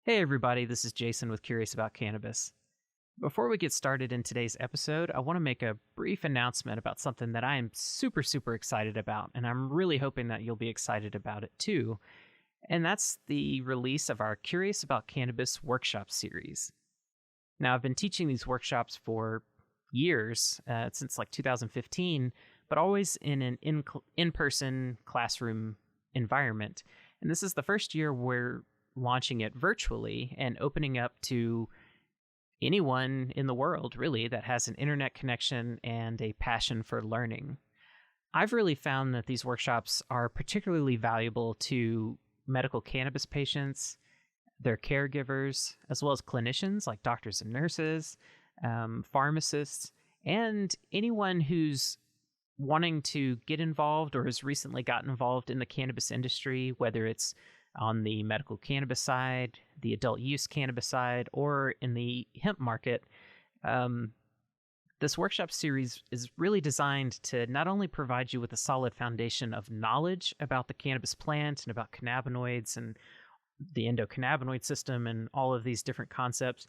Hey everybody, this is Jason with Curious About Cannabis. Before we get started in today's episode, I want to make a brief announcement about something that I am super excited about, and I'm really hoping that you'll be excited about it too. And that's the release of our Curious About Cannabis workshop series. Now, I've been teaching these workshops for years, since like 2015, but always in an in-person classroom environment. And this is the first year we're launching it virtually and opening up to anyone in the world, really, that has an internet connection and a passion for learning. I've really found that these workshops are particularly valuable to medical cannabis patients, their caregivers, as well as clinicians like doctors and nurses, pharmacists, and anyone who's wanting to get involved or has recently gotten involved in the cannabis industry, whether it's on the medical cannabis side, the adult use cannabis side, or in the hemp market. This workshop series is really designed to not only provide you with a solid foundation of knowledge about the cannabis plant and about cannabinoids and the endocannabinoid system and all of these different concepts,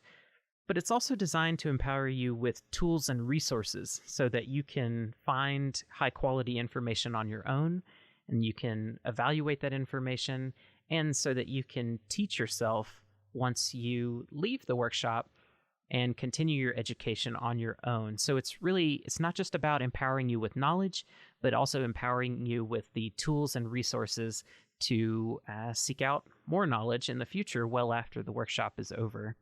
but it's also designed to empower you with tools and resources so that you can find high quality information on your own and you can evaluate that information, and so that you can teach yourself once you leave the workshop and continue your education on your own. So it's not just about empowering you with knowledge, but also empowering you with the tools and resources to seek out more knowledge in the future, well after the workshop is over.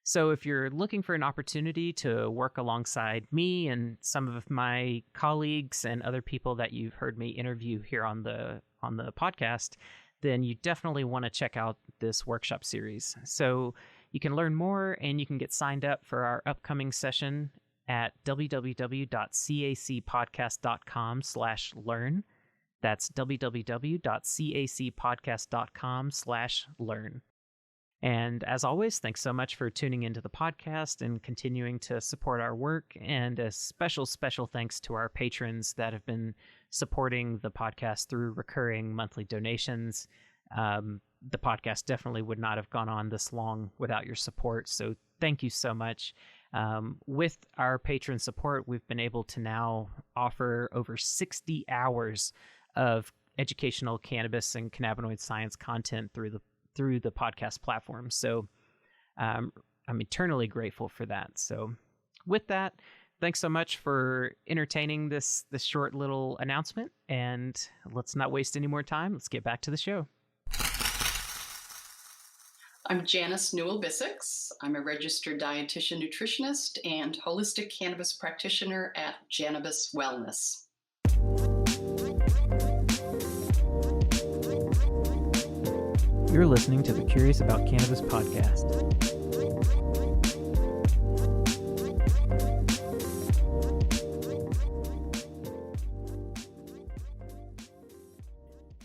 So if you're looking for an opportunity to work alongside me and some of my colleagues and other people that you've heard me interview here on the podcast, then you definitely want to check out this workshop series. So you can learn more and you can get signed up for our upcoming session at www.cacpodcast.com/learn. That's www.cacpodcast.com/learn. And as always, thanks so much for tuning into the podcast and continuing to support our work. And a special thanks to our patrons that have been supporting the podcast through recurring monthly donations. The podcast definitely would not have gone on this long without your support. So thank you so much. With our patron support, we've been able to now offer over 60 hours of educational cannabis and cannabinoid science content through the podcast platform. So I'm eternally grateful for that. So with that, thanks so much for entertaining this short little announcement, and let's not waste any more time. Let's get back to the show. I'm Janice Bissex. I'm a registered dietitian nutritionist and holistic cannabis practitioner at Jannabis Wellness. You're listening to the Curious About Cannabis podcast.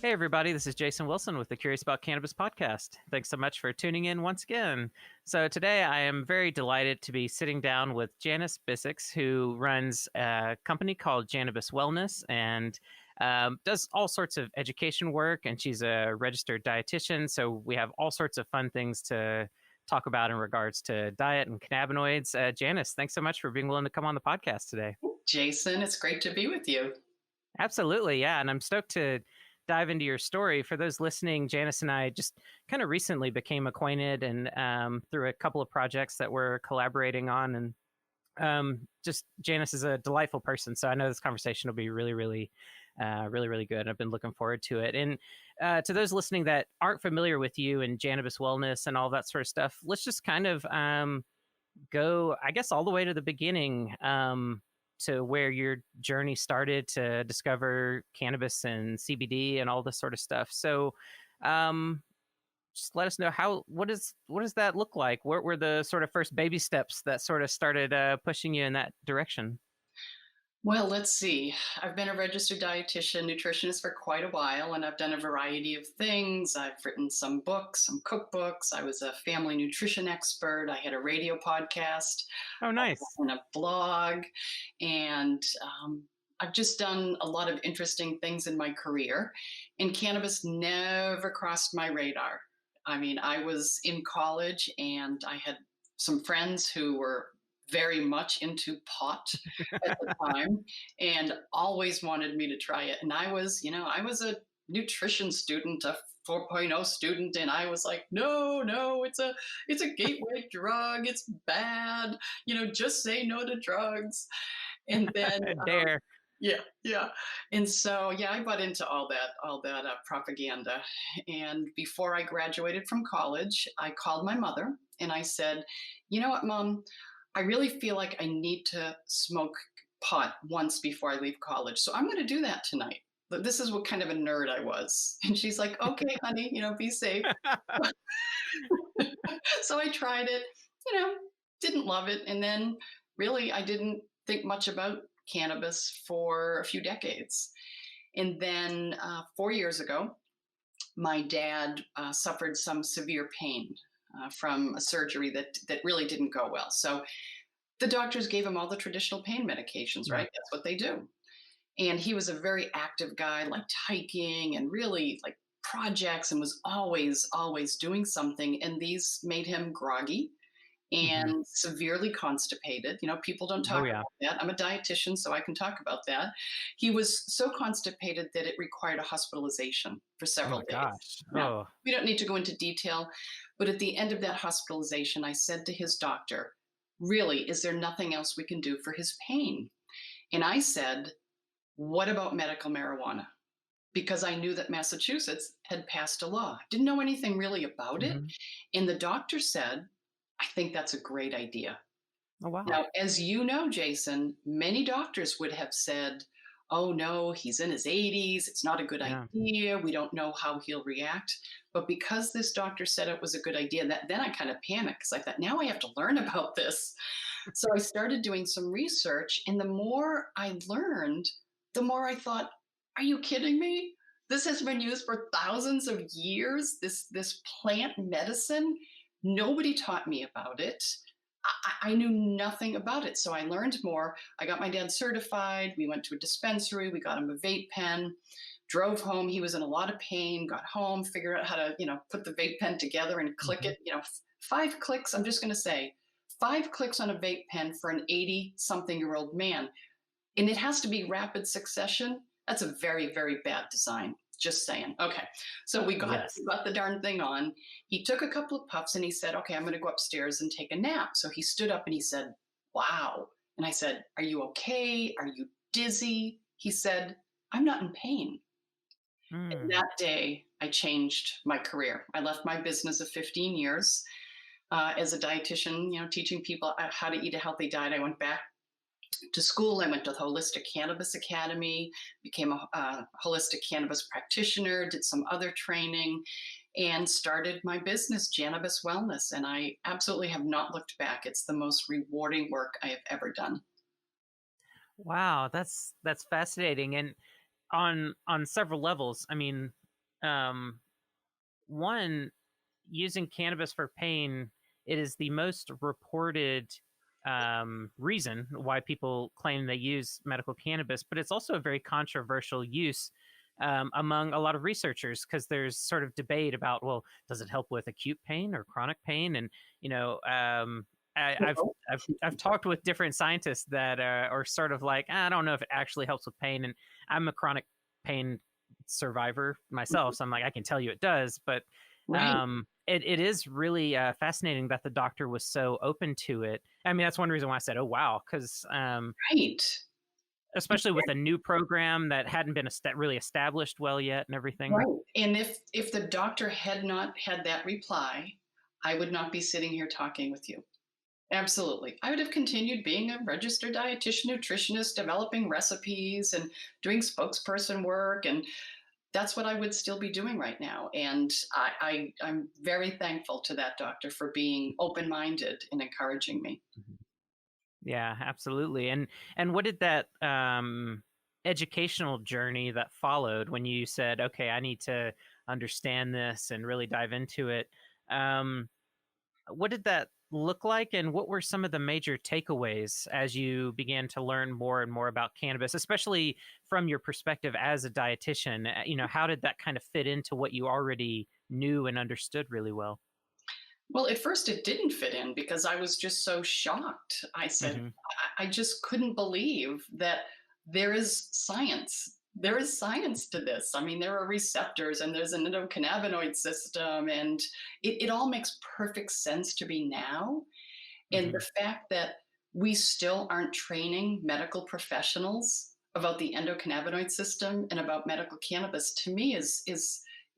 Hey everybody, this is Jason Wilson with the Curious About Cannabis podcast. Thanks so much for tuning in once again. So today I am very delighted to be sitting down with Janice Bissex, who runs a company called Jannabis Wellness and does all sorts of education work, and she's a registered dietitian. So we have all sorts of fun things to talk about in regards to diet and cannabinoids. Janice, thanks so much for being willing to come on the podcast today. Jason, it's great to be with you. Absolutely, yeah. And I'm stoked to dive into your story. For those listening, Janice and I just kind of recently became acquainted and through a couple of projects that we're collaborating on. And just Janice is a delightful person. So I know this conversation will be really good. I've been looking forward to it. And to those listening that aren't familiar with you and Jannabis Wellness and all that sort of stuff, let's just kind of go, I guess, all the way to the beginning, to where your journey started to discover cannabis and CBD and all this sort of stuff. So just let us know what does that look like? What were the sort of first baby steps that sort of started pushing you in that direction? Well, let's see. I've been a registered dietitian, nutritionist for quite a while, and I've done a variety of things. I've written some books, some cookbooks. I was a family nutrition expert. I had a radio podcast. Oh, nice. And a blog. And I've just done a lot of interesting things in my career. And cannabis never crossed my radar. I mean, I was in college and I had some friends who were very much into pot at the time and always wanted me to try it. And I was a nutrition student, a 4.0 student, and I was like, no, no, it's a gateway drug. It's bad. Just say no to drugs. And then Dare. yeah, yeah. And so, yeah, I bought into all that propaganda. And before I graduated from college, I called my mother and I said, "You know what, Mom? I really feel like I need to smoke pot once before I leave college. So I'm going to do that tonight." But this is what kind of a nerd I was. And she's like, "Okay, honey, be safe." So I tried it, you know, didn't love it. And then really, I didn't think much about cannabis for a few decades. And then 4 years ago, my dad suffered some severe pain from a surgery that really didn't go well. So the doctors gave him all the traditional pain medications, Yeah. right? That's what they do. And he was a very active guy, liked hiking and really like projects and was always doing something. And these made him groggy Hmm. and severely constipated. People don't Oh talk yeah. about that. I'm a dietitian, so I can talk about that. He was so constipated that it required a hospitalization for Oh several my days. gosh. Now, Oh. we don't need to go into detail, but at the end of that hospitalization, I said to his doctor, "Really, is there nothing else we can do for his pain?" And I said, "What about medical marijuana?" Because I knew that Massachusetts had passed a law. Didn't know anything really about it. Hmm. And the doctor said, "I think that's a great idea." Oh wow. Now, as you know, Jason, many doctors would have said, "Oh no, he's in his 80s. It's not a good Yeah. idea. We don't know how he'll react." But because this doctor said it was a good idea, then I kind of panicked because I thought, now I have to learn about this. So I started doing some research, and the more I learned, the more I thought, "Are you kidding me? This has been used for thousands of years. This plant medicine. Nobody taught me about it. I knew nothing about it. So I learned more. I got my dad certified. We went to a dispensary. We got him a vape pen. Drove home. He was in a lot of pain. Got home. Figured out how to put the vape pen together and click Hmm. it. 5 clicks. I'm just going to say 5 clicks on a vape pen for an 80-something-year-old man, and it has to be rapid succession. That's a very, very bad design. Just saying. Okay. So Yes. we got the darn thing on. He took a couple of puffs and he said, "Okay, I'm going to go upstairs and take a nap." So he stood up and he said, "Wow." And I said, "Are you okay? Are you dizzy?" He said, "I'm not in pain." And Mm. that day, I changed my career. I left my business of 15 years as a dietitian, teaching people how to eat a healthy diet. I went back to school. I went to the Holistic Cannabis Academy, became a holistic cannabis practitioner, did some other training, and started my business, Jannabis Wellness. And I absolutely have not looked back. It's the most rewarding work I have ever done. Wow, that's fascinating, and on several levels. I mean, um, one, using cannabis for pain, it is the most reported reason why people claim they use medical cannabis, but it's also a very controversial use among a lot of researchers because there's sort of debate about, well, does it help with acute pain or chronic pain? And you know, I, I've Well, I've talked with different scientists that are sort of like, I don't know if it actually helps with pain, and I'm a chronic pain survivor myself, so I'm like, I can tell you it does, but right, it is really fascinating that the doctor was so open to it. I mean, that's one reason why I said, "Oh wow," because right. especially with a new program that hadn't been really established well yet and everything. Right. And if the doctor had not had that reply, I would not be sitting here talking with you. Absolutely. I would have continued being a registered dietitian, nutritionist, developing recipes and doing spokesperson work. And that's what I would still be doing right now. And I'm very thankful to that doctor for being open minded and encouraging me. Mhm. Yeah, absolutely. And what did that educational journey that followed when you said, "Okay, I need to understand this and really dive into it"? Um, what did that look like, and what were some of the major takeaways as you began to learn more and more about cannabis, especially from your perspective as a dietitian? How did that kind of fit into what you already knew and understood really well. Well, at first it didn't fit in because I was just so shocked. I said, Hmm. I just couldn't believe that there is science. There is science to this. I mean, there are receptors and there's an endocannabinoid system, and it all makes perfect sense to me now. And Hmm. the fact that we still aren't training medical professionals about the endocannabinoid system and about medical cannabis, to me is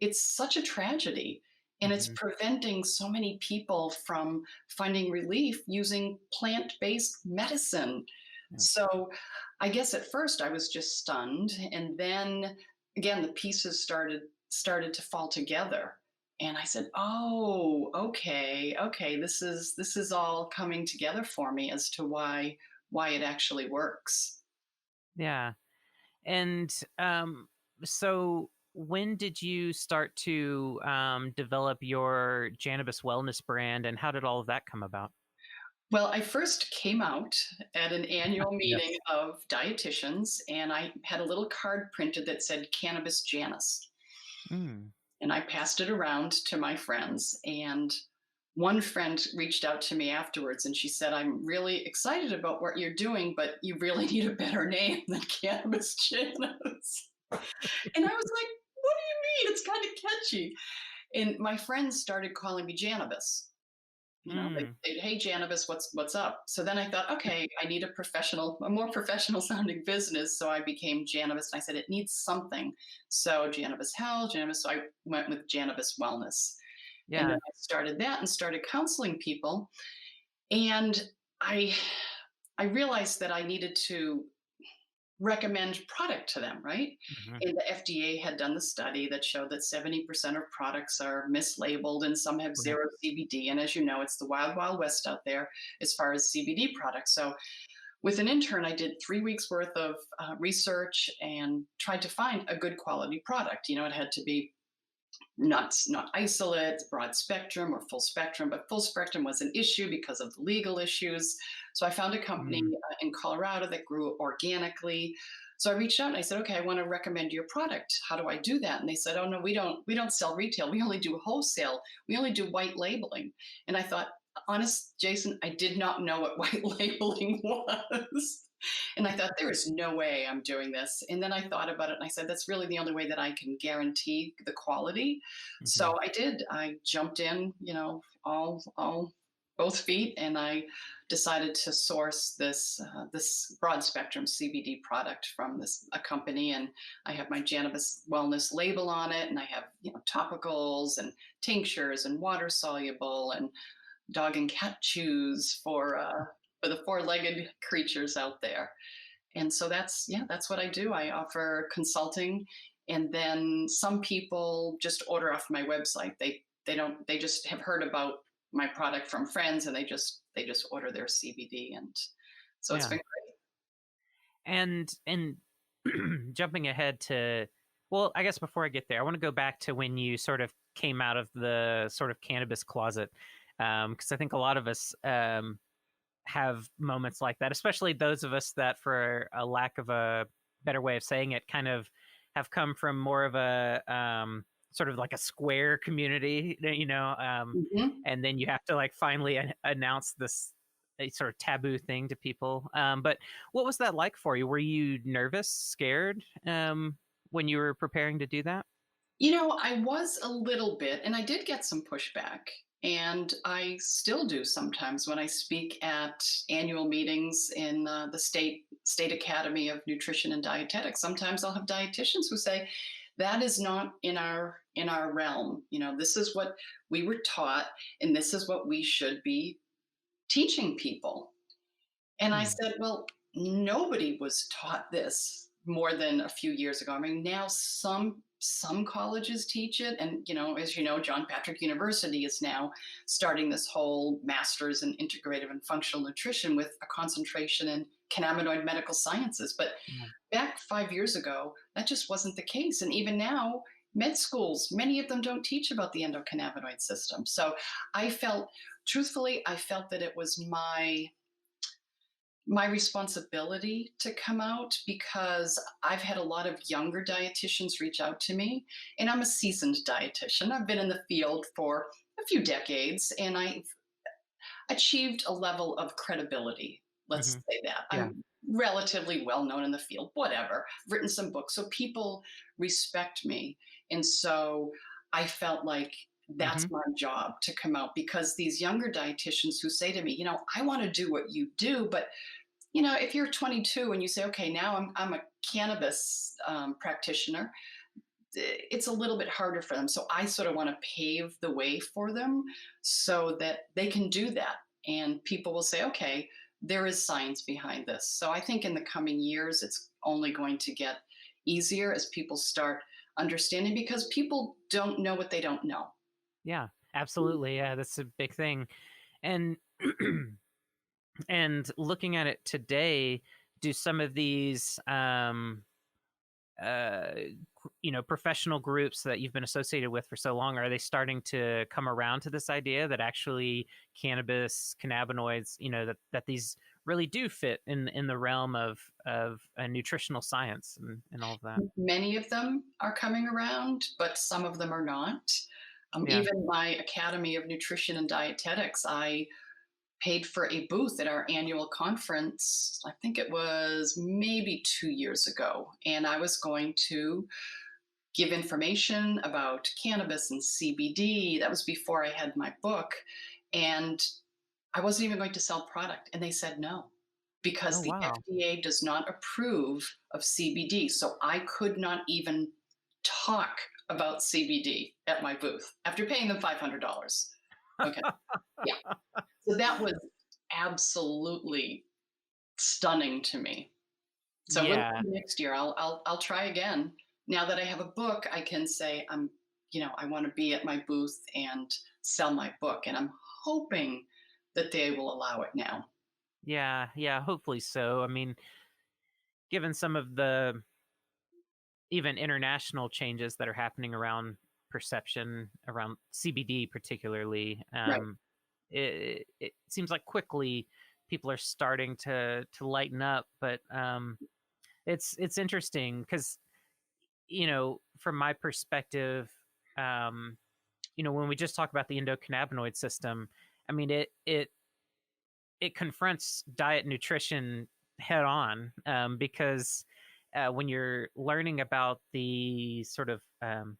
it's such a tragedy, and it's Hmm. preventing so many people from finding relief using plant-based medicine. Yeah. So I guess at first I was just stunned, and then again the pieces started to fall together, and I said, "Oh, okay, okay, this is all coming together for me as to why it actually works." Yeah. And so when did you start to develop your Jannabis Wellness brand, and how did all of that come about? Well, I first came out at an annual meeting Yes. of dietitians, and I had a little card printed that said "Cannabis Janice," Mm. and I passed it around to my friends. And one friend reached out to me afterwards, and she said, "I'm really excited about what you're doing, but you really need a better name than Cannabis Janice." And I was like, "What do you mean? It's kind of catchy." And my friends started calling me Jannabis. Mm. They'd, "Hey, Jannabis, what's up?" So then I thought, okay, I need a more professional sounding business. So I became Jannabis. And I said it needs something. So Jannabis Health, Jannabis. So I went with Jannabis Wellness, and then Yeah. I started that and started counseling people. And I I realized that I needed to recommend product to them, right? Hmm. And the FDA had done the study that showed that 70% of products are mislabeled and some have Right. zero CBD. And as you know, it's the wild, wild west out there as far as CBD products. So with an intern, I did 3 weeks worth of research and tried to find a good quality product. It had to be not isolate, broad spectrum or full spectrum, but full spectrum was an issue because of the legal issues. So I found a company Mm. in Colorado that grew organically. So I reached out and I said, "Okay, I want to recommend your product. How do I do that?" And they said, "Oh no, we don't sell retail. We only do wholesale. We only do white labeling." And I thought, honest, Jason, I did not know what white labeling was. And I thought, there is no way I'm doing this. And then I thought about it and I said, that's really the only way that I can guarantee the quality. Hmm. So I did. I jumped in, all both feet, and I decided to source this broad spectrum CBD product from this a company, and I have my Jannabis Wellness label on it, and I have topicals and tinctures and water soluble and dog and cat chews for the four-legged creatures out there. And so that's what I do. I offer consulting, and then some people just order off my website. They just have heard about my product from friends, and they just order their CBD, and so it's Yeah. been And jumping ahead to, well, I guess before I get there, I want to go back to when you sort of came out of the sort of cannabis closet, because I think a lot of us have moments like that, especially those of us that, for a lack of a better way of saying it, kind of have come from more of a sort of like a square community, great. and then you have to like finally announce this a sort of taboo thing to people. But what was that like for you? Were you nervous, scared, when you were preparing to do that? I was a little bit, and I did get some pushback. And I still do sometimes when I speak at annual meetings in the State Academy of Nutrition and Dietetics. Sometimes I'll have dietitians who say, "That is not in our realm. This is what we were taught, and this is what we should be teaching people." And I Hmm. said, "Well, nobody was taught this more than a few years ago. I mean, now some colleges teach it, and as you know, John Patrick University is now starting this whole master's in integrative and functional nutrition with a concentration in cannabinoid medical sciences. But Yeah. back 5 years ago, that just wasn't the case. And even now, med schools, many of them don't teach about the endocannabinoid system. So I felt, truthfully, I felt that it was My responsibility to come out because I've had a lot of younger dietitians reach out to me, and I'm a seasoned dietitian. I've been in the field for a few decades, and I've achieved a level of credibility. Hmm. Let's say that. Yeah. I'm relatively well known in the field, whatever. I've written some books. So people respect me. And so I felt like that's Hmm. my job to come out because these younger dietitians who say to me, I want to do what you do, but if you're 22 and you say, okay, now I'm a cannabis practitioner, it's a little bit harder for them. So I sort of want to pave the way for them so that they can do that. And people will say, okay, there is science behind this. So I think in the coming years, it's only going to get easier as people start understanding because people don't know what they don't know. Yeah, absolutely. Yeah, that's a big thing. And and looking at it today, do some of these professional groups that you've been associated with for so long, are they starting to come around to this idea that actually cannabis, cannabinoids, that these really do fit in the realm of nutritional science and all of that? Many of them are coming around, but some of them are not. Yeah. Even my Academy of Nutrition and Dietetics, I paid for a booth at our annual conference. I think it was maybe 2 years ago. And I was going to give information about cannabis and CBD. That was before I had my book. And I wasn't even going to sell product. And they said no, Oh, because the wow. FDA does not approve of CBD. So I could not even talk about CBD at my booth after paying them $500. Okay. Yeah. So that was absolutely stunning to me. So we'll Yeah. see next year. I'll try again. Now that I have a book, I can say I want to be at my booth and sell my book, and I'm hoping that they will allow it now. Yeah. Yeah. Hopefully so. I mean, given some of the even international changes that are happening around perception around CBD particularly, Right. it seems like quickly people are starting to lighten up. But it's interesting because from my perspective, when we just talk about the endocannabinoid system, I mean it confronts diet nutrition head on, because when you're learning about the sort of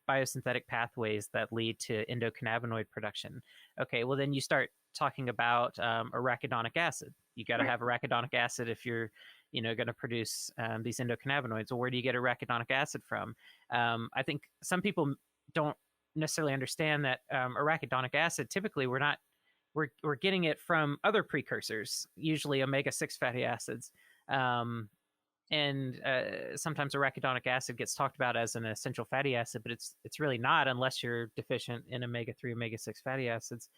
biosynthetic pathways that lead to endocannabinoid production, okay, well, then you start talking about arachidonic acid. You got to Right. have arachidonic acid if you're, going to produce these endocannabinoids. Well, where do you get arachidonic acid from? I think some people don't necessarily understand that arachidonic acid, typically we're getting it from other precursors, usually omega-6 fatty acids. And sometimes arachidonic acid gets talked about as an essential fatty acid, but it's really not unless you're deficient in omega-3, omega-6 fatty acids.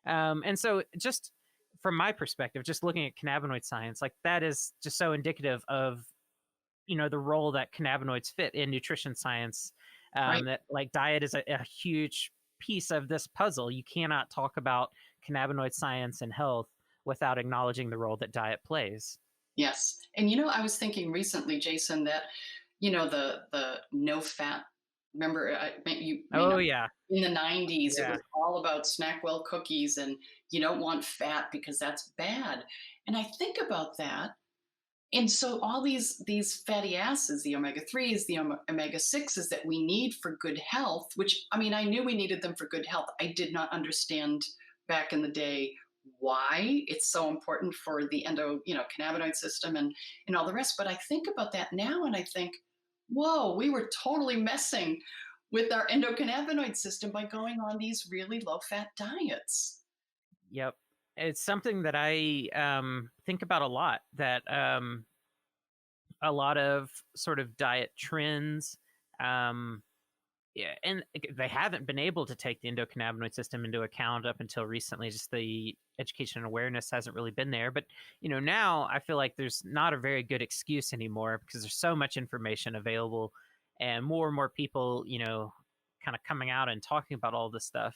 And so just from my perspective, just looking at cannabinoid science, like that is just so indicative of the role that cannabinoids fit in nutrition science. Right. That like diet is a huge piece of this puzzle. You cannot talk about cannabinoid science and health without acknowledging the role that diet plays. Yes. And I was thinking recently, Jason, that the no fat. Remember, you may Oh not. yeah. In the 90s, it Yeah. was all about Snackwell cookies, and you don't want fat because that's bad. And I think about that. And so all these fatty acids, the omega-3s, the omega-6s that we need for good health, which I mean, I knew we needed them for good health. I did not understand back in the day why it's so important for the cannabinoid system and all the rest. But I think about that now and I think, whoa, we were totally messing with our endocannabinoid system by going on these really low fat diets. Yep. It's something that I think about a lot. That a lot of sort of diet trends, um, yeah, and they haven't been able to take the endocannabinoid system into account up until recently. Just the education and awareness hasn't really been there. But now I feel like there's not a very good excuse anymore because there's so much information available, and more people, kind of coming out and talking about all this stuff.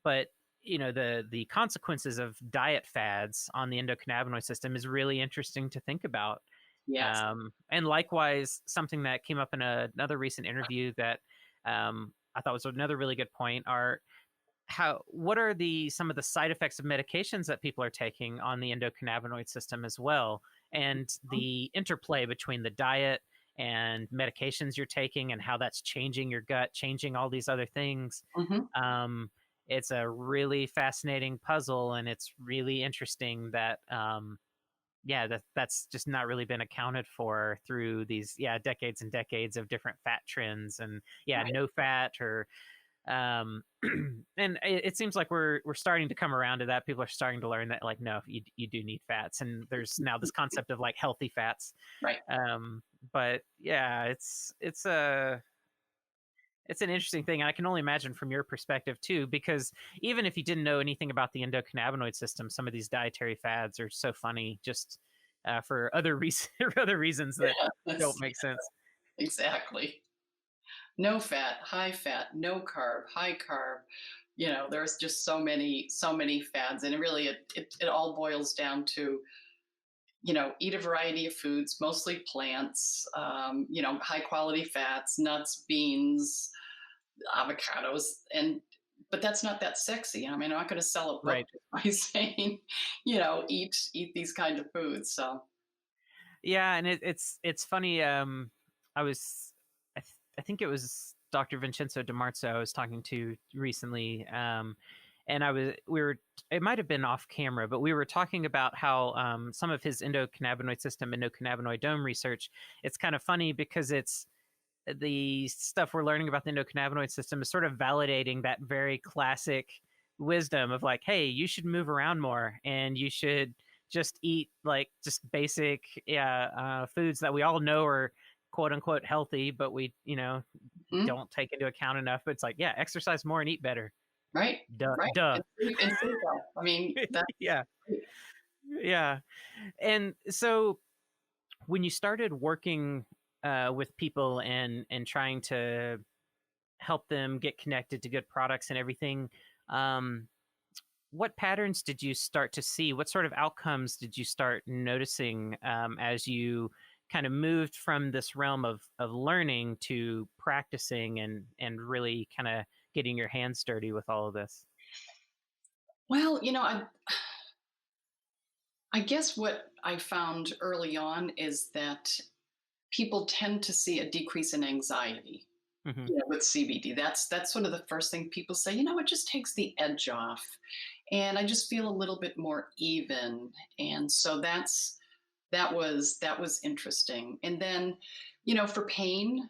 But the consequences of diet fads on the endocannabinoid system is really interesting to think about. Yes. And likewise, something that came up in another recent interview that I thought was another really good point are what are some of the side effects of medications that people are taking on the endocannabinoid system as well, and the interplay between the diet and medications you're taking and how that's changing your gut, changing all these other things. Mm-hmm. It's a really fascinating puzzle, and it's really interesting that that's just not really been accounted for through these decades and decades of different fat trends, and Right. no fat or and it seems like we're starting to come around to that. People are starting to learn that, like, no, you do need fats, and there's now this concept of like healthy fats. Right. But yeah, it's an interesting thing. And I can only imagine from your perspective too, because even if you didn't know anything about the endocannabinoid system, some of these dietary fads are so funny just for other other reasons that don't Yes. make sense. Exactly. No fat, no carb, high carb. There's just so many fads, and it all boils down to, eat a variety of foods, mostly plants, high quality fats, nuts, beans, avocados, but that's not that sexy. I mean, I'm not going to sell a book Right. by saying, eat these kind of foods. So Yeah, and it's funny. I think it was Dr. Vincenzo DiMarzo I was talking to recently, and it might have been off camera, but we were talking about how some of his endocannabinoid dome research. It's kind of funny because it's the stuff we're learning about the endocannabinoid system is sort of validating that very classic wisdom of like, hey, you should move around more, and you should just eat like just basic foods that we all know are quote unquote healthy, but we mm, don't take into account enough. But it's like, yeah, exercise more and eat better. right, Duh, right, duh. and sleep well. I mean, that's Yeah, yeah. And so when you started working with people and trying to help them get connected to good products and everything, um, what patterns did you start to see? What sort of outcomes did you start noticing as you kind of moved from this realm of learning to practicing and really kind of getting your hands dirty with all of this? well, I guess what I found early on is that people tend to see a decrease in anxiety, Hmm. with CBD. That's sort of the first thing people say. It just takes the edge off, and I just feel a little bit more even. And so that was interesting. And then, for pain,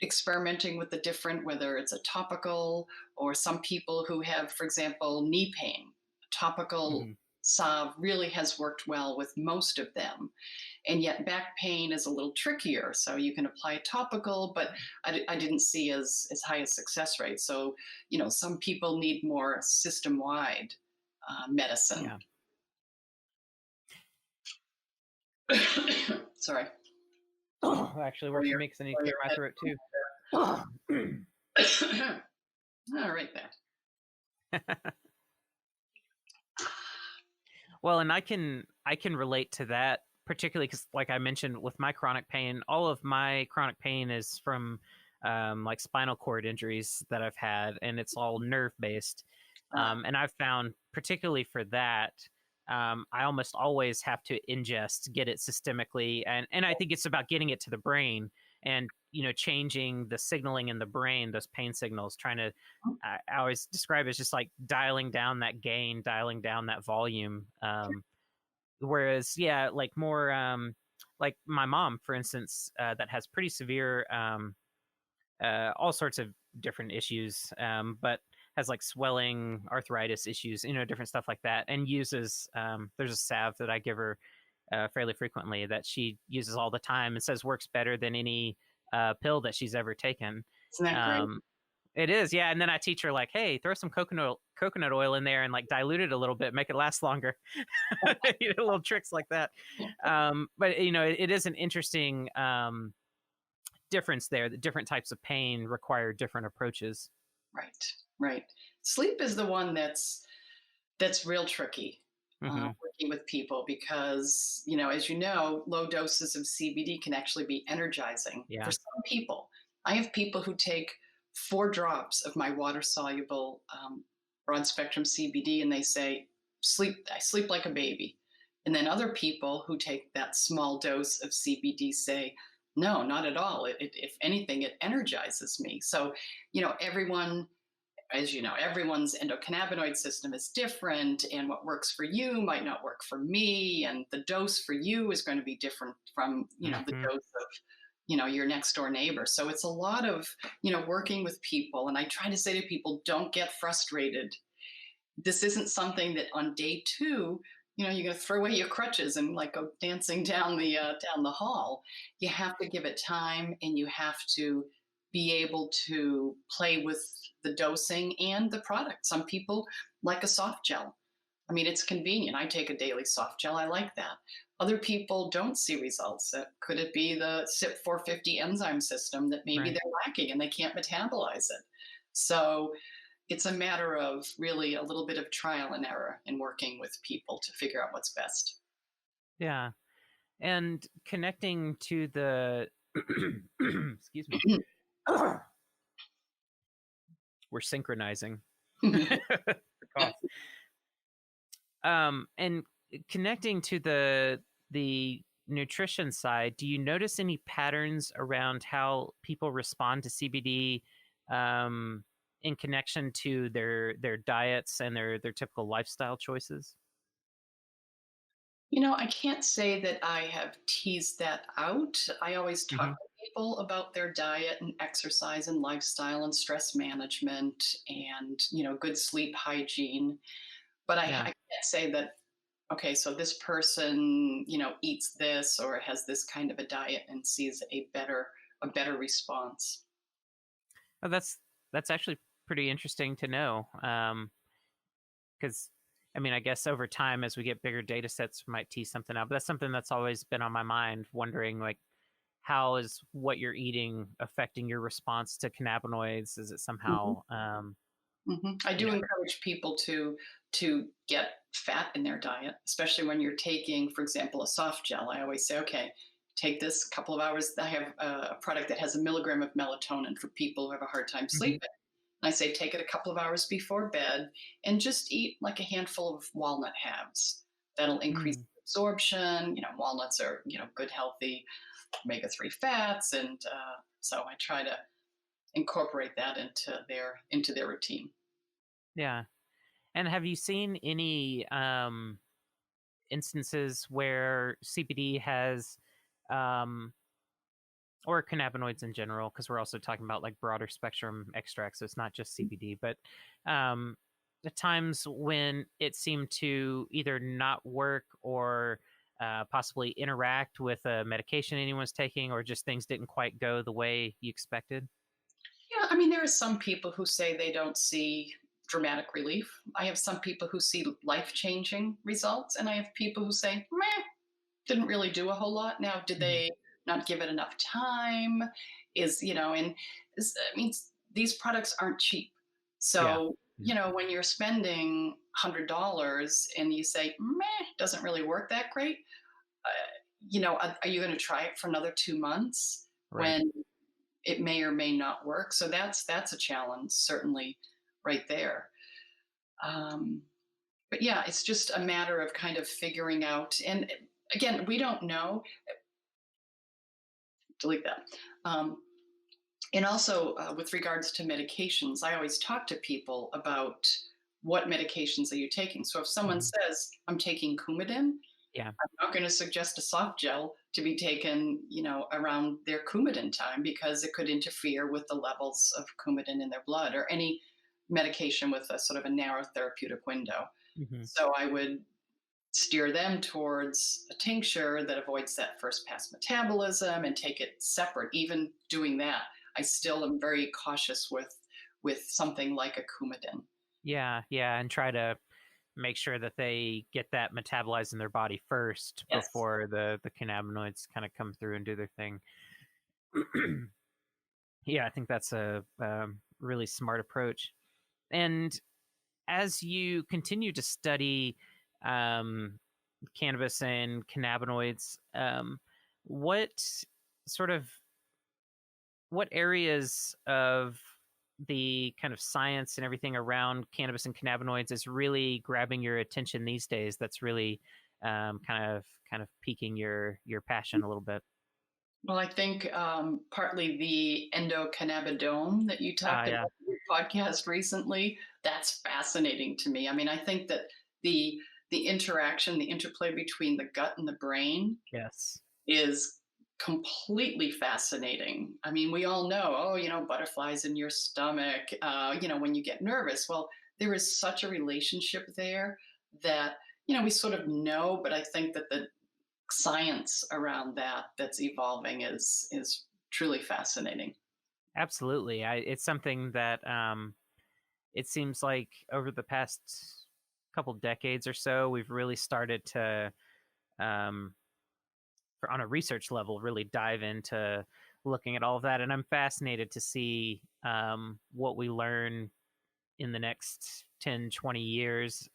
experimenting with the different, whether it's a topical or some people who have, for example, knee pain, topical Hmm. salve really has worked well with most of them. And yet back pain is a little trickier. So you can apply a topical, but I didn't see as high a success rate. So, some people need more system wide medicine. Yeah. Sorry. Actually Or works for your, me because I need to or clear your my head. throat too. All right, there. Well, and I can relate to that particularly because, like I mentioned, with my chronic pain, all of my chronic pain is from like spinal cord injuries that I've had, and it's all nerve based. Uh, And I've found, particularly for that, I almost always have to ingest, get it systemically, and I think it's about getting it to the brain and changing the signaling in the brain, those pain signals, trying to I always describe it as just like dialing down that gain, dialing down that volume. Whereas, yeah, like more like my mom, for instance, that has pretty severe, all sorts of different issues, but has like swelling, arthritis issues, different stuff like that, and uses, there's a salve that I give her fairly frequently that she uses all the time and says works better than any pill that she's ever taken. isn't that great? Um, it is, yeah. And then I teach her like, hey, throw some coconut oil in there and like dilute it a little bit, make it last longer. Little tricks like that. But it is an interesting difference there. That different types of pain require different approaches. Right, right. Sleep is the one that's That's real tricky, Hmm. working with people because, as you know, low doses of CBD can actually be energizing for Yeah. some people. I have people who take 4 drops of my water soluble broad spectrum CBD and they say, I sleep like a baby. And then other people who take that small dose of CBD say, no, not at all. If anything, it energizes me. So, everyone, as you know, everyone's endocannabinoid system is different, and what works for you might not work for me, and the dose for you is going to be different from, the Hmm. dose of, your next door neighbor. So it's a lot of, working with people. And I try to say to people, don't get frustrated. This isn't something that on day two, you're going to throw away your crutches and like go dancing down the hall. You have to give it time, and you have to be able to play with the dosing and the product. Some people like a soft gel. I mean, it's convenient. I take a daily soft gel. I like that. Other people don't see results. Could it be the CYP 450 enzyme system that maybe Right. they're lacking and they can't metabolize it? So it's a matter of really a little bit of trial and error in working with people to figure out what's best. Yeah. And connecting to the, excuse me, we're synchronizing. The cough. And connecting to the nutrition side, do you notice any patterns around how people respond to CBD, um, in connection to their diets and their typical lifestyle choices? I can't say that I have teased that out. I always talk Hmm. to people about their diet and exercise and lifestyle and stress management and, good sleep hygiene. But I Yeah. can't say that, okay, so this person, eats this or has this kind of a diet and sees a better response. Oh, that's actually pretty interesting to know. Because I mean, I guess over time, as we get bigger data sets, we might tease something out. But that's something that's always been on my mind, wondering like how is what you're eating affecting your response to cannabinoids? Is it Mhm. somehow, I you do know, encourage people to get fat in their diet, especially when you're taking, for example, a soft gel. I always say, okay, take this couple of hours. I have a product that has a milligram of melatonin for people who have a hard time Mhm. sleeping. And I say, take it a couple of hours before bed and just eat like a handful of walnut halves. That'll increase Mm. absorption. Walnuts are, good, healthy omega-3 fats. And so I try to incorporate that into their routine. Yeah. And have you seen any instances where CBD has, um, or cannabinoids in general, because we're also talking about like broader spectrum extracts, so it's not just CBD, but um, the times when it seemed to either not work or possibly interact with a medication anyone's taking, or just things didn't quite go the way you expected? Yeah, I mean, there are some people who say they don't see dramatic relief. I have some people who see life changing results, and I have people who say, meh, didn't really do a whole lot. Now, did Hmm. they not give it enough time? I mean, these products aren't cheap. Yeah. So, Yeah. when you're spending $100 and you say, meh, doesn't really work that great, are you going to try it for another 2 months Right. when it may or may not work? So that's a challenge, certainly, right there. Um, but yeah, it's just a matter of kind of figuring out. And again, we don't know. Delete that. Um, and also, with regards to medications, I always talk to people about what medications are you taking. So if someone Hmm. says, I'm taking Coumadin, Yeah. I'm not going to suggest a soft gel to be taken, around their Coumadin time because it could interfere with the levels of Coumadin in their blood or any medication with a sort of a narrow therapeutic window. Hmm. So I would steer them towards a tincture that avoids that first pass metabolism and take it separate. Even doing that, I still am very cautious with something like a Coumadin. Yeah. Yeah. And try to make sure that they get that metabolized in their body first Yes. before the cannabinoids kind of come through and do their thing. Yeah, I think that's a really smart approach. And as you continue to study um, cannabis and cannabinoids, what sort of what areas of the kind of science and everything around cannabis and cannabinoids is really grabbing your attention these days? That's really kind of piquing your passion a little bit. Well, I think partly the endocannabinome that you talked Yeah. about in your podcast recently, that's fascinating to me. I mean, I think that the the interaction, the interplay between the gut and the brain Yes. is completely fascinating. I mean, we all know, oh, butterflies in your stomach, when you get nervous. Well, there is such a relationship there that, we sort of know, but I think that the science around that's evolving is truly fascinating. Absolutely. It's something that it seems like over the past couple decades or so, we've really started to, um, on a research level, really dive into looking at all of that. And I'm fascinated to see what we learn in the next 10, 20 years.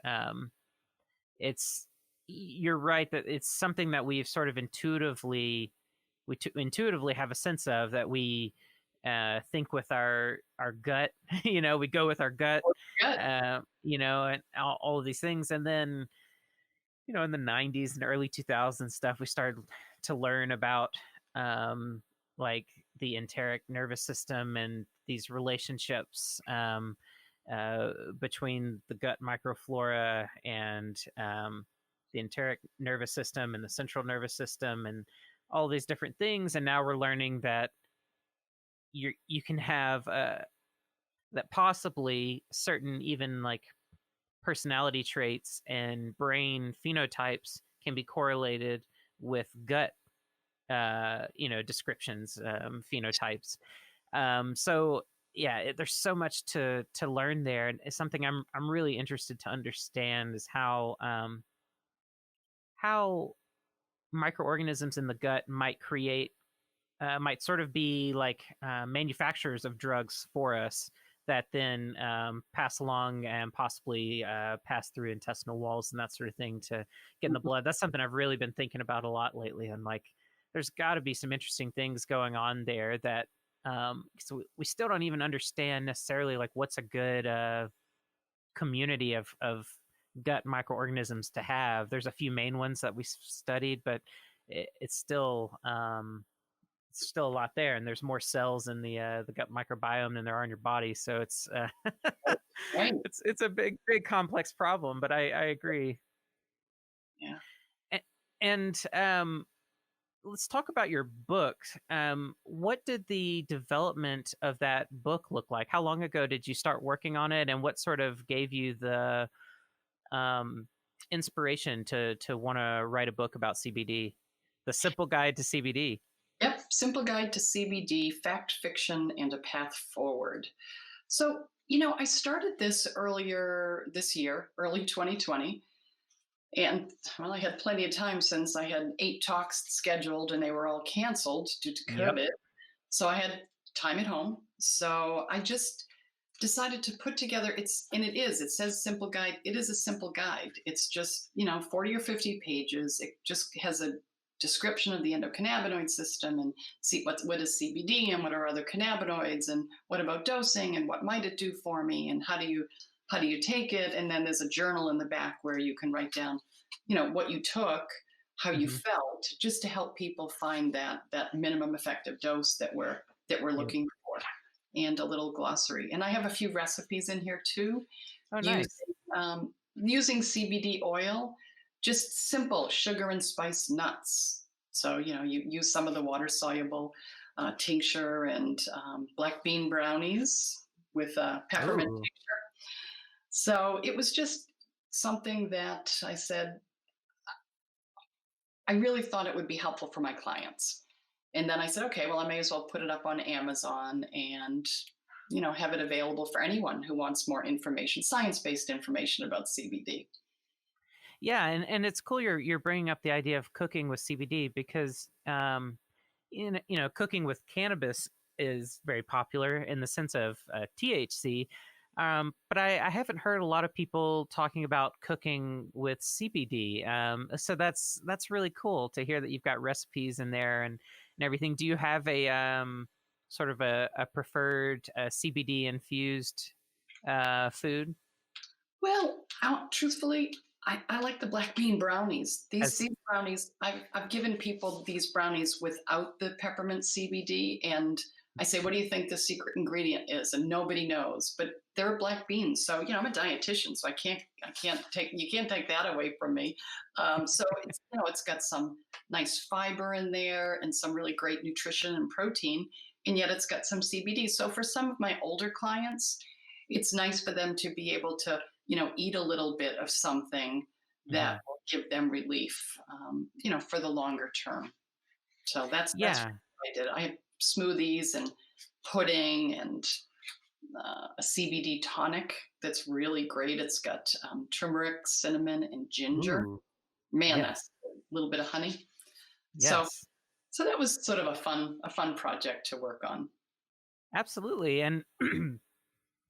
It's, you're right that it's something that we've sort of intuitively have a sense of, that we think with our gut. We go with our gut. Good. And all of these things, and then in the 90s and early 2000s stuff, we started to learn about um, like the enteric nervous system and these relationships between the gut microflora and the enteric nervous system and the central nervous system and all these different things. And now we're learning that you can have that possibly certain, even like personality traits and brain phenotypes, can be correlated with gut descriptions, phenotypes. So yeah, there's so much to learn there, and it's something I'm really interested to understand, is how microorganisms in the gut might sort of be like manufacturers of drugs for us, that then pass along and possibly pass through intestinal walls and that sort of thing to get in the Mhm. blood. That's something I've really been thinking about a lot lately. And like, there's got to be some interesting things going on there that, so we still don't even understand necessarily like what's a good community of gut microorganisms to have. There's a few main ones that we studied, but it's still a lot there, and there's more cells in the gut microbiome than there are in your body. So it's Right. it's a big complex problem. But I agree. Yeah. A- And let's talk about your book. What did the development of that book look like? How long ago did you start working on it, and what sort of gave you the um, inspiration to want to write a book about CBD? The Simple Guide to CBD. Yep. Simple Guide to CBD, Fact, Fiction, and a Path Forward. So, I started this earlier this year, early 2020. And well, I had plenty of time since I had 8 talks scheduled and they were all canceled due to Yep. COVID. So I had time at home. So I just decided to put together it says simple guide. It is a simple guide. It's just, 40 or 50 pages. It just has a description of the endocannabinoid system and see what is CBD and what are other cannabinoids and what about dosing and what might it do for me and how do you take it, and then there's a journal in the back where you can write down what you took, how you Hmm. felt, just to help people find that minimum effective dose that we're Yep. looking for, and a little glossary. And I have a few recipes in here too, Oh, using nice. using CBD oil, just simple sugar and spice nuts. So you use some of the water soluble tincture and black bean brownies with peppermint. Oh, So it was just something that I said, I really thought it would be helpful for my clients. And then I said, okay, well, I may as well put it up on Amazon and have it available for anyone who wants more information, science-based information about CBD. yeah, and it's cool you're bringing up the idea of cooking with CBD, because cooking with cannabis is very popular in the sense of THC. But I haven't heard a lot of people talking about cooking with CBD. So that's really cool to hear that you've got recipes in there and everything. Do you have a sort of a preferred CBD infused food? Well, truthfully, I like the black bean brownies. These As these brownies, I've given people these brownies without the peppermint CBD, and I say, "What do you think the secret ingredient is?" And nobody knows, but they're black beans. So I'm a dietitian, so I can't take you can't take that away from me. So it's got some nice fiber in there and some really great nutrition and protein, and yet it's got some CBD. So for some of my older clients, it's nice for them to be able to eat a little bit of something that Mhm. will give them relief, for the longer term. So that's Yeah. what I did. I have smoothies and pudding and a CBD tonic that's really great. It's got turmeric, cinnamon, and ginger. Ooh. Man, Yes. that's a little bit of honey. So Yes. so that was sort of a fun project to work on. Absolutely. And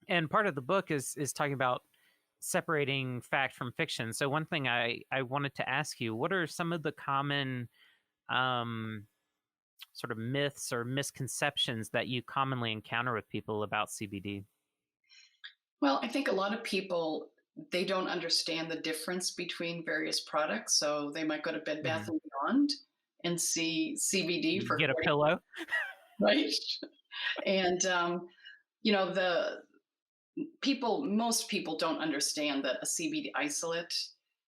and part of the book is talking about separating fact from fiction. So one thing I wanted to ask you, what are some of the common um sort of myths or misconceptions that you commonly encounter with people about CBD? Well, I think a lot of people, they don't understand the difference between various products. So they might go to Bed Bath Mhm. and Beyond and see CBD for Get a 40, pillow. right? And the most people don't understand that a CBD isolate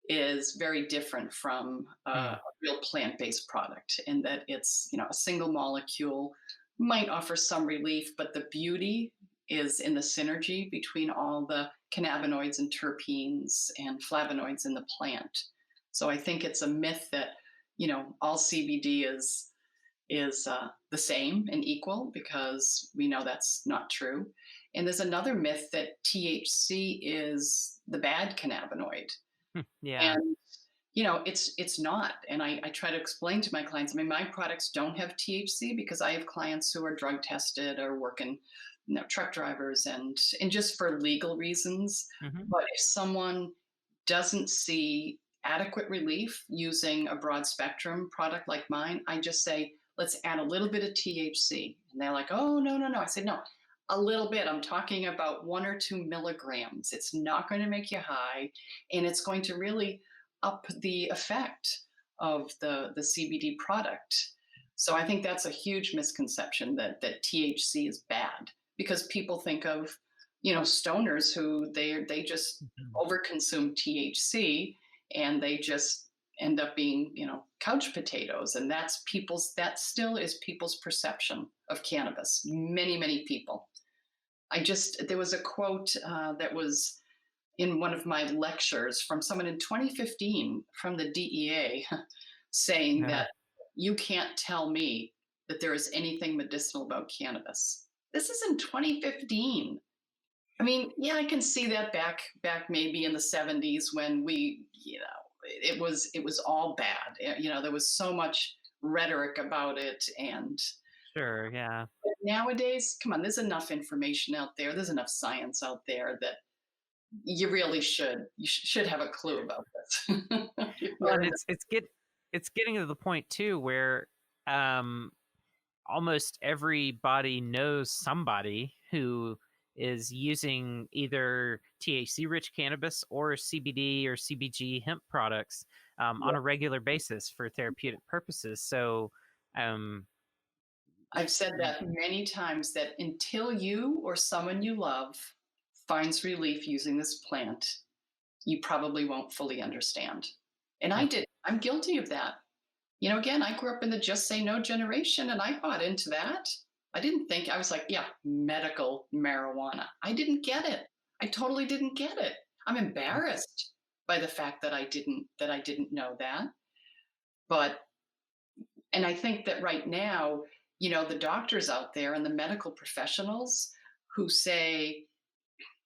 is very different from a Hmm. real plant-based product, and that it's a single molecule might offer some relief, but the beauty is in the synergy between all the cannabinoids and terpenes and flavonoids in the plant. So I think it's a myth that all CBD is the same and equal, because we know that's not true. And there's another myth that THC is the bad cannabinoid. Yeah. And it's not. And I try to explain to my clients, I mean, my products don't have THC because I have clients who are drug tested or working, truck drivers, and just for legal reasons. Hmm. But if someone doesn't see adequate relief using a broad spectrum product like mine, I just say, let's add a little bit of THC. And they're like, oh, no, no, no. I said, no, a little bit. I'm talking about 1 or 2 milligrams. It's not going to make you high, and it's going to really up the effect of the CBD product. So I think that's a huge misconception that THC is bad, because people think of stoners who they just Hmm. overconsume THC, and they just end up being couch potatoes, and that still is people's perception of cannabis. Many people. There was a quote that was in one of my lectures from someone in 2015 from the DEA saying that you can't tell me that there is anything medicinal about cannabis. This is in 2015. I mean, yeah, I can see that back maybe in the 70s when it was all bad. There was so much rhetoric about it, and Sure. Yeah. nowadays, come on, there's enough information out there. There's enough science out there that you should have a clue about this. If Well, you're and in the it's getting to the point too where um almost everybody knows somebody who is using either THC rich cannabis or CBD or CBG hemp products on Yeah. a regular basis for therapeutic purposes. So, um, I've said y- that many times, that until you or someone you love finds relief using this plant, you probably won't fully understand. And I yeah, did. I'm guilty of that. Again, I grew up in the just say no generation, and I bought into that. I didn't think, I was like, yeah, medical marijuana. I didn't get it. I totally didn't get it. I'm mm, embarrassed by the fact that I didn't know that. But and I think that right now, the doctors out there and the medical professionals who say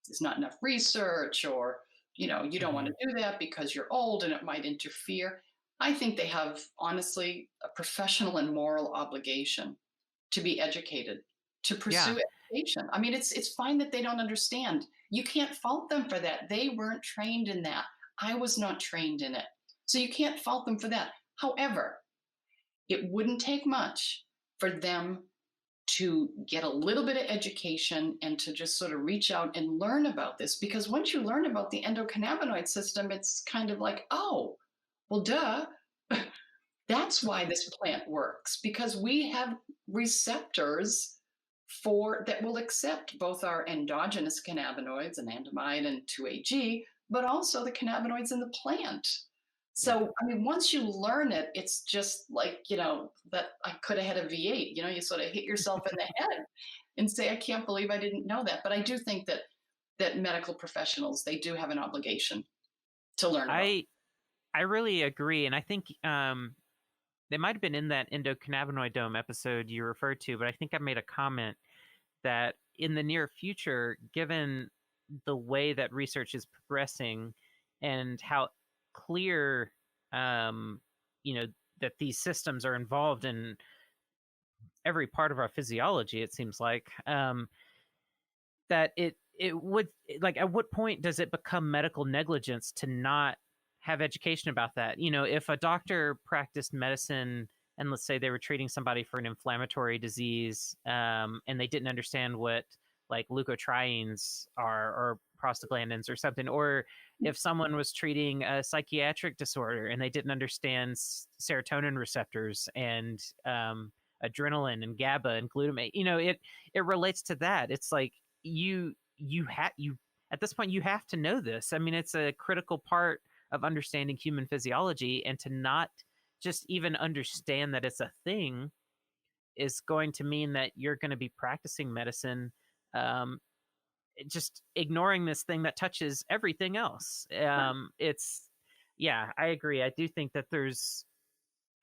there's not enough research, or you don't want to mhm. do that because you're old and it might interfere. I think they have, honestly, a professional and moral obligation to be educated, to Yeah. pursue it. education. I mean, it's fine that they don't understand. You can't fault them for that. They weren't trained in that. I was not trained in it. So you can't fault them for that. However, it wouldn't take much for them to get a little bit of education and to just sort of reach out and learn about this. Because once you learn about the endocannabinoid system, it's kind of like, oh, well, duh. That's why this plant works, because we have receptors for that will accept both our endogenous cannabinoids, anandamide and 2-AG, but also the cannabinoids in the plant. Yeah. So, I mean, once you learn it, it's just like, that I could have had a V8, you sort of hit yourself in the head and say, I can't believe I didn't know that. But I do think that medical professionals, they do have an obligation to learn about. I I really agree, and I think they might have been in that endocannabinoid dome episode you referred to, but I think I made a comment that in the near future, given the way that research is progressing and how clear, um, you know, that these systems are involved in every part of our physiology, it seems like, that it would, like, at what point does it become medical negligence to not have education about that? If a doctor practiced medicine and let's say they were treating somebody for an inflammatory disease, and they didn't understand what like leukotrienes are or prostaglandins or something, or if someone was treating a psychiatric disorder and they didn't understand serotonin receptors and adrenaline and GABA and glutamate, it relates to that. It's like you at this point you have to know this. I mean, it's a critical part of understanding human physiology, and to not just even understand that it's a thing is going to mean that you're going to be practicing medicine, um, just ignoring this thing that touches everything else. Right. It's Yeah, I agree. I do think that there's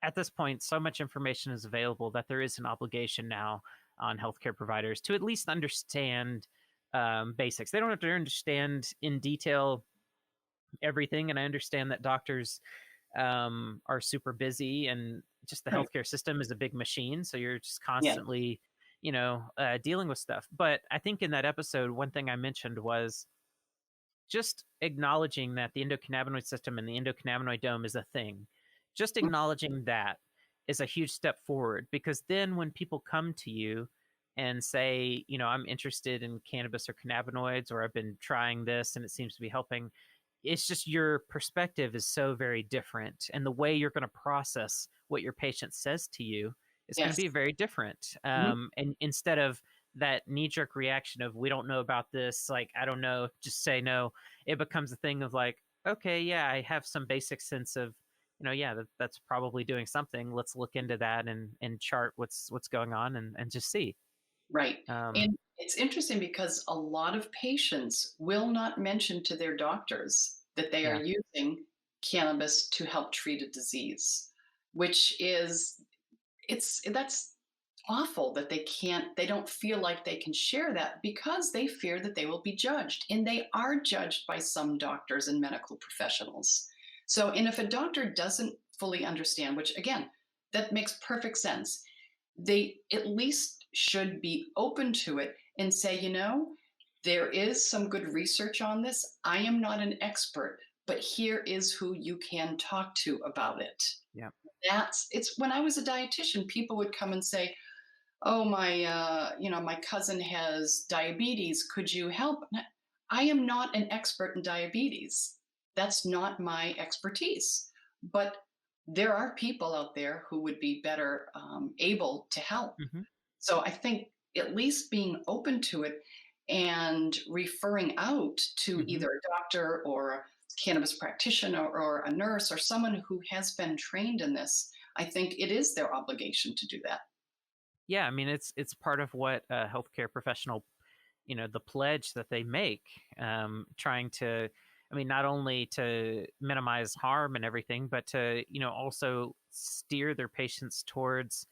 at this point so much information is available that there is an obligation now on healthcare providers to at least understand basics. They don't have to understand in detail everything, and I understand that doctors are super busy, and just the Right. healthcare system is a big machine, so you're just Yeah. constantly dealing with stuff. But I think in that episode one thing I mentioned was just acknowledging that the endocannabinoid system and the endocannabinoid dome is a thing. Just acknowledging that is a huge step forward, because then when people come to you and say, I'm interested in cannabis or cannabinoids, or I've been trying this and it seems to be helping, it's just your perspective is so very different. And the way you're going to process what your patient says to you is going to Yes. be very different. Mhm. And instead of that knee jerk reaction of, we don't know about this, like, I don't know, just say no, it becomes a thing of like, okay, yeah, I have some basic sense of, yeah, that's probably doing something. Let's look into that and chart what's going on and just see. Right. Um, And it's interesting because a lot of patients will not mention to their doctors that they are yeah. using cannabis to help treat a disease, which is that's awful that they don't feel like they can share that because they fear that they will be judged. And they are judged by some doctors and medical professionals. So, and if a doctor doesn't fully understand, which again, that makes perfect sense, they at least should be open to it and say, there is some good research on this. I am not an expert, but here is who you can talk to about it. Yeah. It's when I was a dietitian, people would come and say, oh, my cousin has diabetes. Could you help? I am not an expert in diabetes. That's not my expertise. But there are people out there who would be better able to help. Hmm. So I think at least being open to it and referring out to Hmm. either a doctor or a cannabis practitioner or a nurse or someone who has been trained in this, I think it is their obligation to do that. Yeah, I mean, it's part of what a healthcare professional, the pledge that they make, trying to, I mean, not only to minimize harm and everything, but to, also steer their patients towards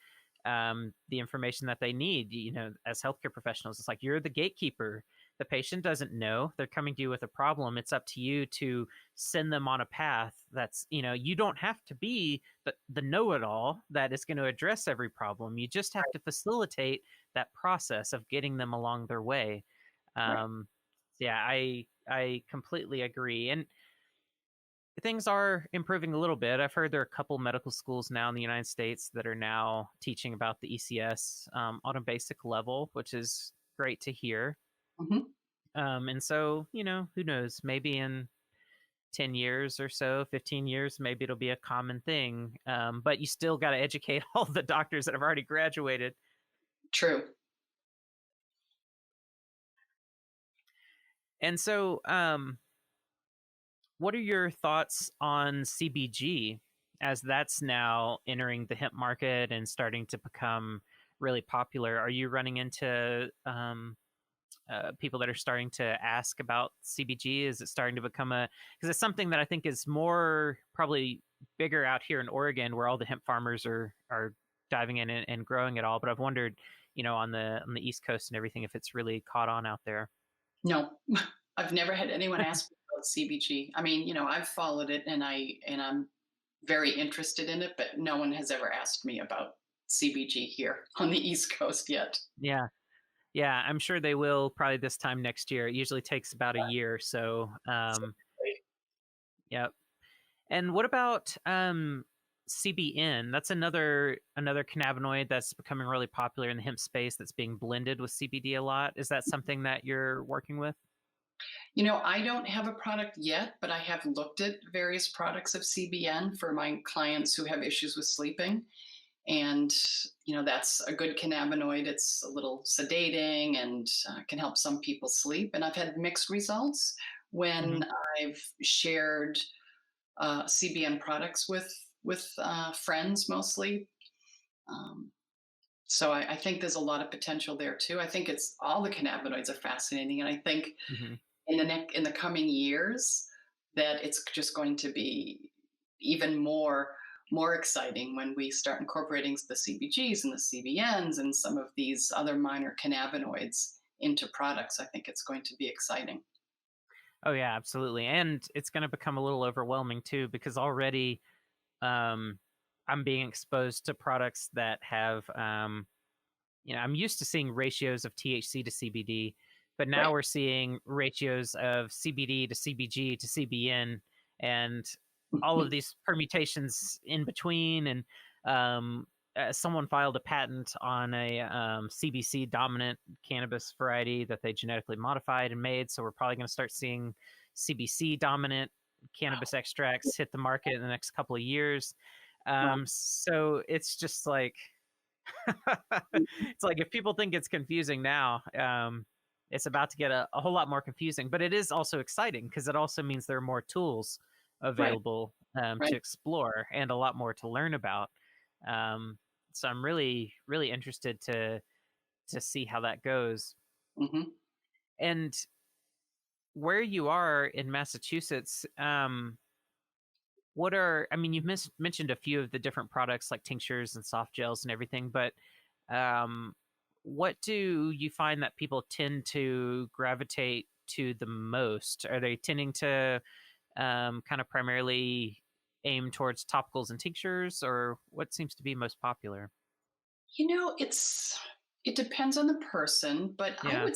the information that they need. As healthcare professionals, it's like you're the gatekeeper the patient doesn't know. They're coming to you with a problem. It's up to you to send them on a path that's, you don't have to be the know-it-all that is going to address every problem. You just have to facilitate that process of getting them along their way. Right. Yeah, I completely agree. And things are improving a little bit. I've heard there are a couple medical schools now in the United States that are now teaching about the ECS on a basic level, which is great to hear. Hmm. And so, who knows? Maybe in 10 years or so, 15 years, maybe it'll be a common thing. But you still got to educate all the doctors that have already graduated. True. And so, what are your thoughts on CBG as that's now entering the hemp market and starting to become really popular? Are you running into people that are starting to ask about CBG? Is it starting to become because it's something that I think is more probably bigger out here in Oregon, where all the hemp farmers are diving in and growing it all. But I've wondered, on the East Coast and everything, if it's really caught on out there. No, I've never had anyone ask me about CBG. I mean, I've followed it and I'm very interested in it, but no one has ever asked me about CBG here on the East Coast yet. Yeah. Yeah, I'm sure they will probably this time next year. It usually takes about a year. So, yep. And what about CBN? That's another cannabinoid that's becoming really popular in the hemp space that's being blended with CBD a lot. Is that something that you're working with? I don't have a product yet, but I have looked at various products of CBN for my clients who have issues with sleeping. And, that's a good cannabinoid. It's a little sedating and can help some people sleep. And I've had mixed results when Hmm. I've shared CBN products with friends mostly. Um, so I think there's a lot of potential there too. I think it's all the cannabinoids are fascinating, and I think Hmm. in the coming years that it's just going to be even more exciting when we start incorporating the CBGs and the CBNs and some of these other minor cannabinoids into products. I think it's going to be exciting. Oh yeah, absolutely. And it's going to become a little overwhelming too, because already um, I'm being exposed to products that have I'm used to seeing ratios of THC to CBD, but now Right. we're seeing ratios of CBD to CBG to CBN and all of these permutations in between. And someone filed a patent on a CBC dominant cannabis variety that they genetically modified and made. So we're probably going to start seeing CBC dominant cannabis extracts hit the market in the next couple of years. Wow. So it's just like, it's like if people think it's confusing now, it's about to get a whole lot more confusing. But it is also exciting because it also means there are more tools Right. available to Right. explore and a lot more to learn about. Um, so I'm really, really interested to see how that goes. Hmm. And where you are in Massachusetts, I mean, you've mentioned a few of the different products like tinctures and soft gels and everything, but um, what do you find that people tend to gravitate to the most? Are they tending to kind of primarily aim towards topicals and tinctures, or what seems to be most popular? It depends on the person, but I Yeah. would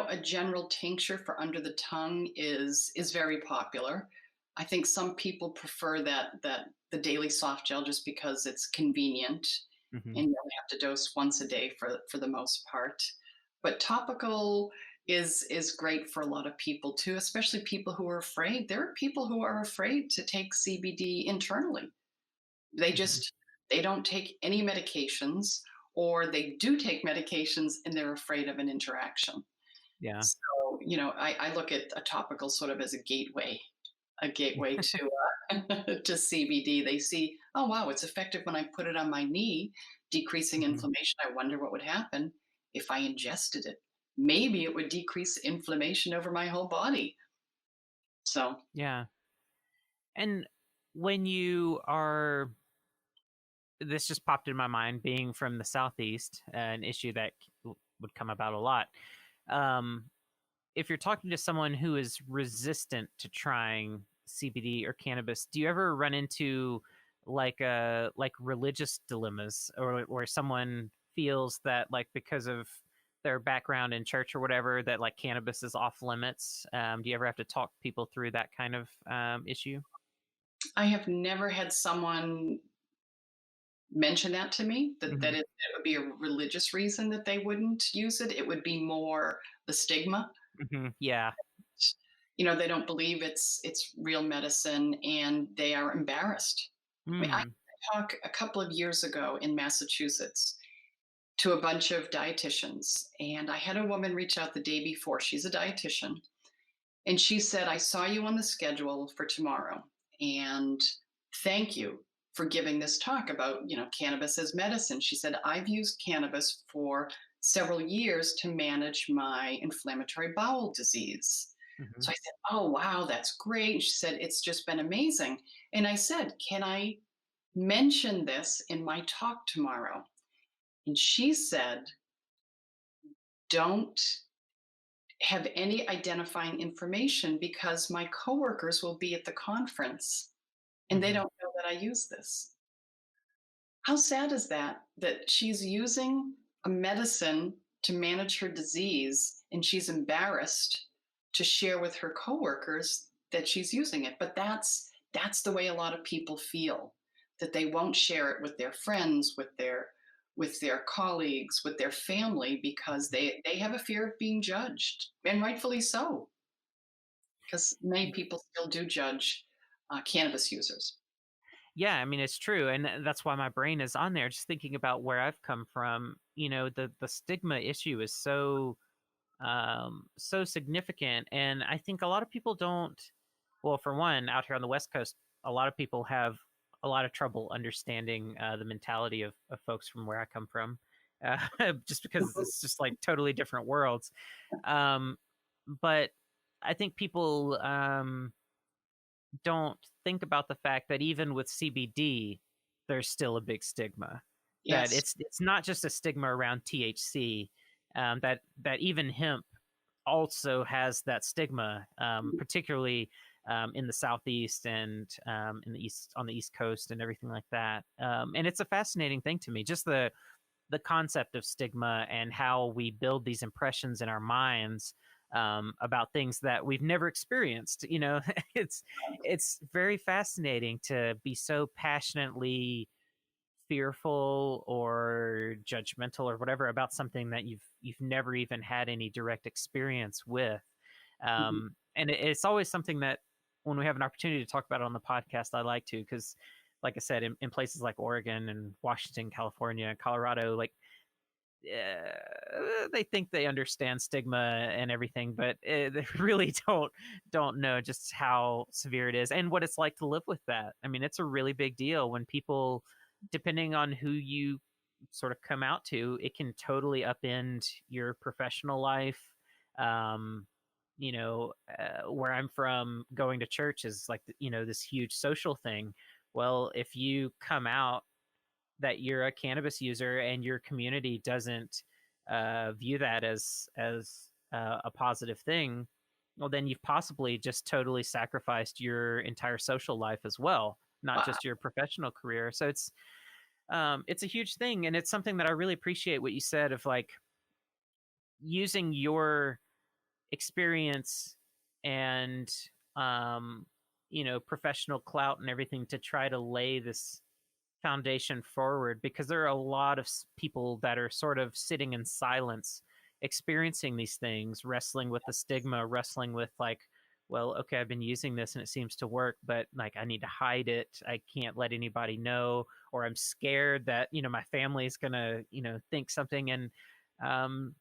a general tincture for under the tongue is very popular. I think some people prefer that the daily soft gel just because it's convenient Hmm. and you only have to dose once a day for the most part. But topical is great for a lot of people too, especially people who are afraid. There are people who are afraid to take CBD internally. They Hmm. just they don't take any medications, or they do take medications and they're afraid of an interaction. Yeah. So, I look at a topical sort of as a gateway to to CBD. They see, oh wow, it's effective when I put it on my knee, decreasing Hmm. inflammation. I wonder what would happen if I ingested it. Maybe it would decrease inflammation over my whole body. So, Yeah. And when you are, this just popped in my mind, being from the Southeast, an issue that would come about a lot. Um, if you're talking to someone who is resistant to trying CBD or cannabis, do you ever run into like religious dilemmas, or where someone feels that, like, because of their background in church or whatever, that like cannabis is off limits? Do you ever have to talk people through that kind of issue? I have never had someone mention that to me, Hmm. it would be a religious reason that they wouldn't use it. It would be more the stigma. Hmm. Yeah. They don't believe it's real medicine, and they are embarrassed. I mean, I Mm. talked a couple of years ago in Massachusetts to a bunch of dietitians, and I had a woman reach out the day before. She's a dietitian, and she said, "I saw you on the schedule for tomorrow, and thank you for giving this talk about, cannabis as medicine." She said, "I've used cannabis for several years to manage my inflammatory bowel disease." Hmm. So I said, "Oh, wow, that's great." And she said, "It's just been amazing." And I said, "Can I mention this in my talk tomorrow?" And she said, "Don't have any identifying information because my coworkers will be at the conference and they Hmm. don't know that I use this." How sad is that? That she's using a medicine to manage her disease and she's embarrassed to share with her coworkers that she's using it. But that's the way a lot of people feel, that they won't share it with their friends, with their colleagues, with their family, because they have a fear of being judged, and rightfully so, because many people still do judge cannabis users. Yeah, I mean, it's true, and that's why my brain is on there, just thinking about where I've come from. The stigma issue is so significant, and I think a lot of people don't. Well, for one, out here on the West Coast, a lot of people have a lot of trouble understanding the mentality of folks from where I come from, just because it's just like totally different worlds. Um, but I think people don't think about the fact that even with CBD, there's still a big stigma. That Yes. it's not just a stigma around THC. That even hemp also has that stigma, particularly in the southeast and in the east, on the East Coast and everything like that. And it's a fascinating thing to me, just the concept of stigma and how we build these impressions in our minds about things that we've never experienced. it's it's very fascinating to be so passionately fearful or judgmental or whatever about something that you've never even had any direct experience with. Mhm. And it's always something that when we have an opportunity to talk about it on the podcast, I like to, because like I said, in places like Oregon and Washington, California, and Colorado, like they think they understand stigma and everything, but they really don't know just how severe it is and what it's like to live with that. I mean, it's a really big deal when people, depending on who you sort of come out to, it can totally upend your professional life. Um, where I'm from, going to church is like, this huge social thing. Well, if you come out that you're a cannabis user and your community doesn't view that as a positive thing, well, then you've possibly just totally sacrificed your entire social life as well, not Wow. just your professional career. So it's a huge thing, and it's something that I really appreciate what you said of like using your experience and um, professional clout and everything to try to lay this foundation forward, because there are a lot of people that are sort of sitting in silence experiencing these things, wrestling with the stigma, wrestling with like, well, okay, I've been using this and it seems to work, but like I need to hide it, I can't let anybody know, or I'm scared that my family is gonna think something. And um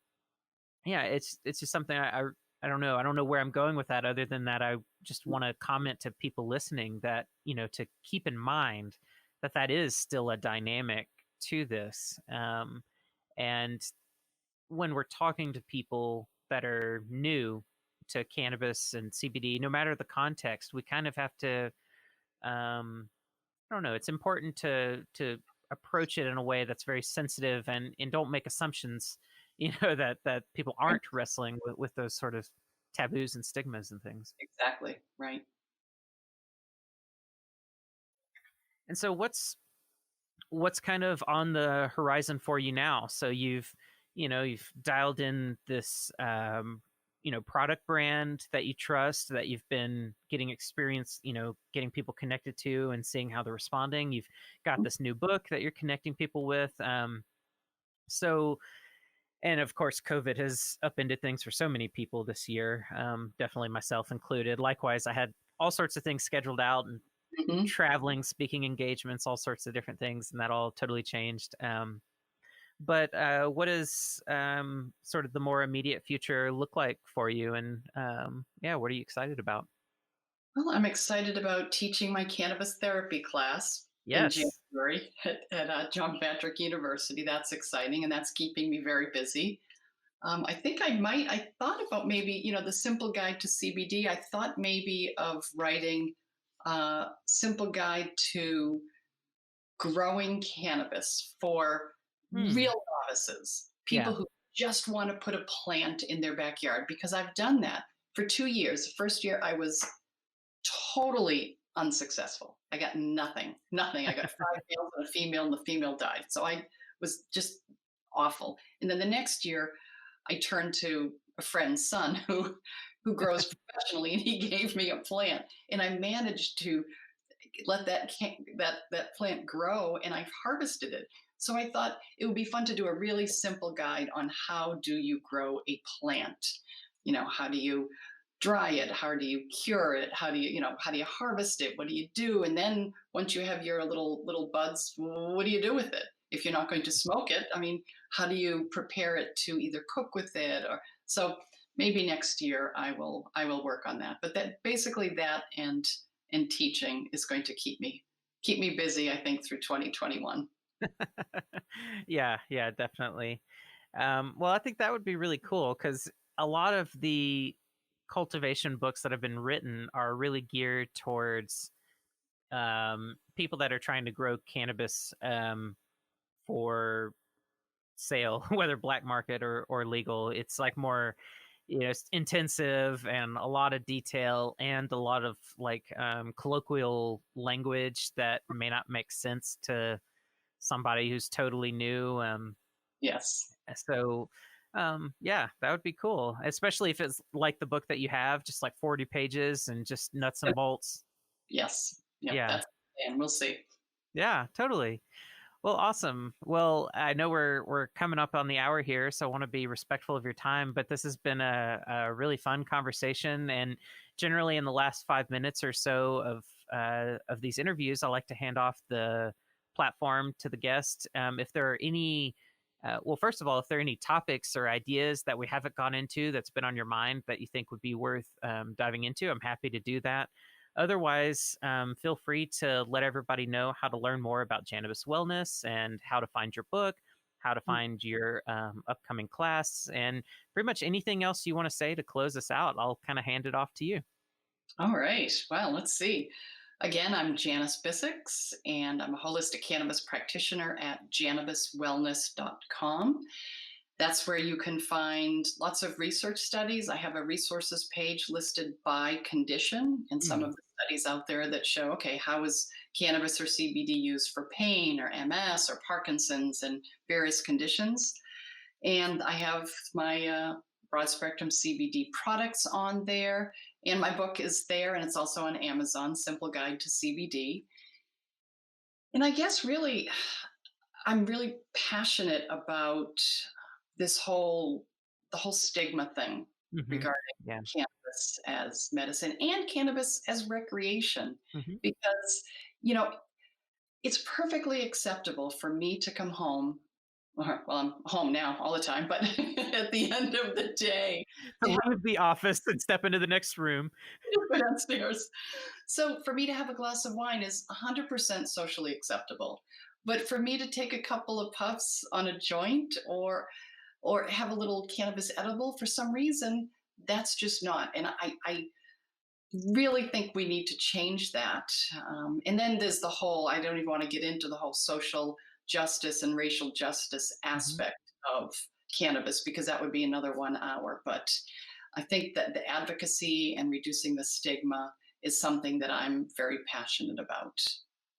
yeah, it's just something I don't know. I don't know where I'm going with that, other than that I just want to comment to people listening that, to keep in mind that that is still a dynamic to this. And when we're talking to people that are new to cannabis and CBD, no matter the context, we kind of have to, I don't know, it's important to approach it in a way that's very sensitive, and don't make assumptions, that people aren't wrestling with those sort of taboos and stigmas and things. Exactly. Right. And so what's kind of on the horizon for you now? So you've dialed in this product brand that you trust, that you've been getting experience, getting people connected to and seeing how they're responding. You've got this new book that you're connecting people with. So and of course COVID has upended things for so many people this year, definitely myself included. Likewise, I had all sorts of things scheduled out, and Hmm. traveling, speaking engagements, all sorts of different things, and that all totally changed. But what does sort of the more immediate future look like for you? And yeah, what are you excited about? Well, I'm excited about teaching my cannabis therapy class in Yes. January at John Patrick University. That's exciting, and that's keeping me very busy. I think I thought about maybe, the simple guide to CBD. I thought maybe of writing a simple guide to growing cannabis for Hmm. real novices, Yeah. people who just want to put a plant in their backyard, because I've done that for 2 years. The first year I was totally unsuccessful. I got nothing, nothing. I got five males and a female, and the female died. So I was just awful. And then the next year, I turned to a friend's son who grows professionally, and he gave me a plant, and I managed to let that plant grow, and I've harvested it. So I thought it would be fun to do a really simple guide on how do you grow a plant. How do you dry it? How do you cure it? How do you harvest it? What do you do? And then once you have your little buds, what do you do with it? If you're not going to smoke it, I mean, how do you prepare it to either cook with it? Or so maybe next year I will work on that. But that basically that and teaching is going to keep me busy, I think, through 2021. Yeah, yeah, definitely. Well, I think that would be really cool because a lot of the cultivation books that have been written are really geared towards people that are trying to grow cannabis for sale, whether black market or legal. It's like more, it's intensive and a lot of detail and a lot of like colloquial language that may not make sense to somebody who's totally new. Yes. So, yeah, that would be cool, especially if it's like the book that you have, just like 40 pages and just nuts and Yep. bolts. Yes. Yep. Yeah, That's and we'll see. yeah, totally. Well, awesome. Well, I know we're coming up on the hour here, so I want to be respectful of your time. But this has been a really fun conversation, and generally in the last 5 minutes or so of these interviews, I like to hand off the platform to the guest. If there are any, well, first of all, if there are any topics or ideas that we haven't gone into that's been on your mind that you think would be worth diving into, I'm happy to do that. Otherwise, feel free to let everybody know how to learn more about Jannabis Wellness and how to find your book, how to find your upcoming class, and pretty much anything else you want to say to close us out. I'll kind of hand it off to you. All right. Well, let's see. Again, I'm Janice Bissex, and I'm a holistic cannabis practitioner at jannabiswellness.com. That's where you can find lots of research studies. I have a resources page listed by condition, and some Mm. of the studies out there that show, okay, how is cannabis or CBD used for pain or MS or Parkinson's and various conditions. And I have my broad spectrum CBD products on there. And my book is there, and it's also on Amazon, Simple Guide to CBD. And I guess really, I'm really passionate about this the whole stigma thing Hmm. regarding Yeah. cannabis as medicine and cannabis as recreation, Hmm. because it's perfectly acceptable for me to come home. Well, I'm home now all the time, but at the end of the day, to To have leave the office and step into the next room. go downstairs. So for me to have a glass of wine is 100% socially acceptable. But for me to take a couple of puffs on a joint or have a little cannabis edible, for some reason, that's just not. And I really think we need to change that. And then there's the whole, I don't even want to get into the whole social justice and racial justice Hmm. aspect of cannabis, because that would be another 1 hour. But I think that the advocacy and reducing the stigma is something that I'm very passionate about.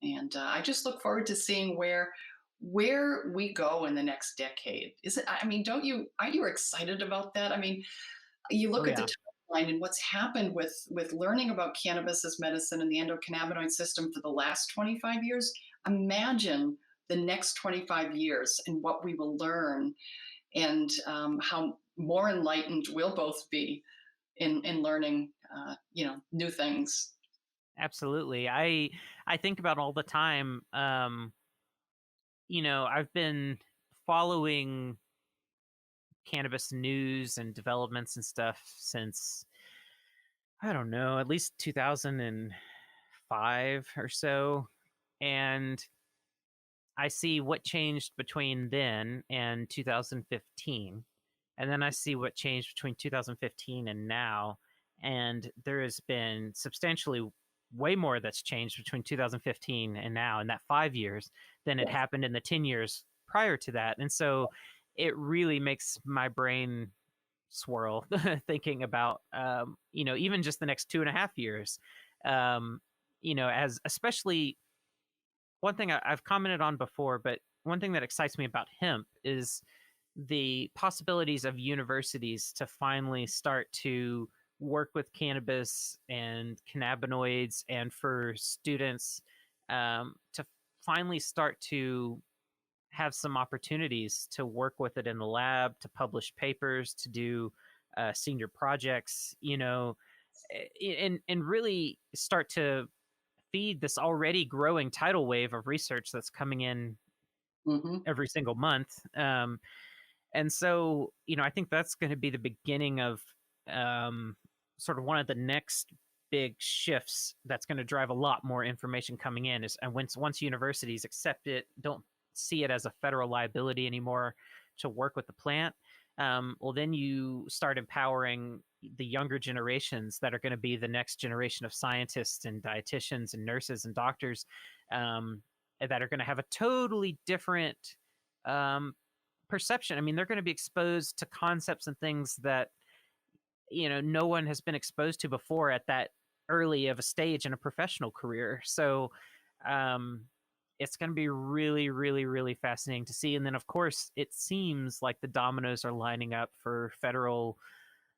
And I just look forward to seeing where we go in the next decade. Is it? I mean, don't you? Aren't you excited about that? I mean, you Oh look at the yeah. timeline and what's happened with learning about cannabis as medicine and the endocannabinoid system for the last 25 years. Imagine the next 25 years and what we will learn, and how more enlightened we'll both be in learning, new things. Absolutely. I think about all the time. I've been following cannabis news and developments and stuff since, I don't know, at least 2005 or so. And I see what changed between then and 2015. And then I see what changed between 2015 and now. And there has been substantially way more that's changed between 2015 and now in that 5 years than it Yes. happened in the 10 years prior to that. And so it really makes my brain swirl thinking about, even just the next 2.5 years. As especially one thing I've commented on before, but one thing that excites me about hemp is the possibilities of universities to finally start to work with cannabis and cannabinoids, and for students to finally start to have some opportunities to work with it in the lab, to publish papers, to do senior projects, and really start to feed this already growing tidal wave of research that's coming in Hmm. every single month. And so, I think that's going to be the beginning of sort of one of the next big shifts that's going to drive a lot more information coming in. Is and once universities accept it, don't see it as a federal liability anymore to work with the plant. Well, then you start empowering the younger generations that are going to be the next generation of scientists and dietitians and nurses and doctors, that are going to have a totally different um, perception. I mean, they're going to be exposed to concepts and things that no one has been exposed to before at that early of a stage in a professional career. So um, it's going to be really, really, really fascinating to see. And then, of course, it seems like the dominoes are lining up for federal,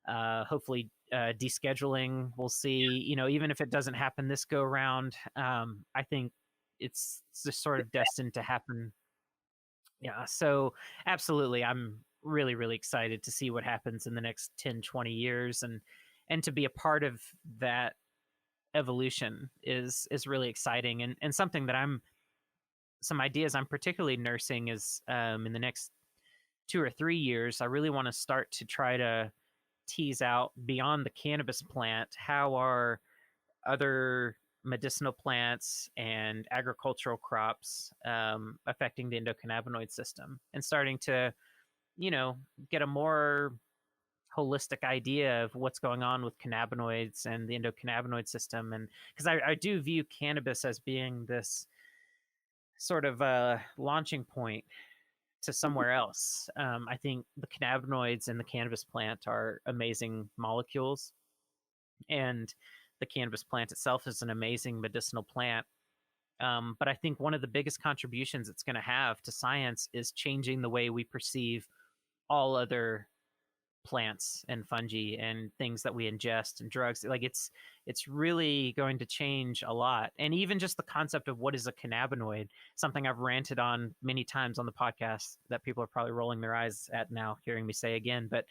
hopefully, descheduling. We'll see. Even if it doesn't happen this go around, I think it's just sort of destined to happen. Yeah, so absolutely. I'm really, really excited to see what happens in the next 10, 20 years, and to be a part of that evolution is really exciting, and something that some ideas I'm particularly nursing is, in the next 2 or 3 years, I really want to start to try to tease out beyond the cannabis plant, how are other medicinal plants and agricultural crops affecting the endocannabinoid system, and starting to, get a more holistic idea of what's going on with cannabinoids and the endocannabinoid system. And because I do view cannabis as being this sort of a launching point to somewhere else. I think the cannabinoids in the cannabis plant are amazing molecules, and the cannabis plant itself is an amazing medicinal plant. But I think one of the biggest contributions it's going to have to science is changing the way we perceive all other plants and fungi and things that we ingest and drugs. Like it's really going to change a lot. And even just the concept of what is a cannabinoid, something I've ranted on many times on the podcast that people are probably rolling their eyes at now hearing me say again. But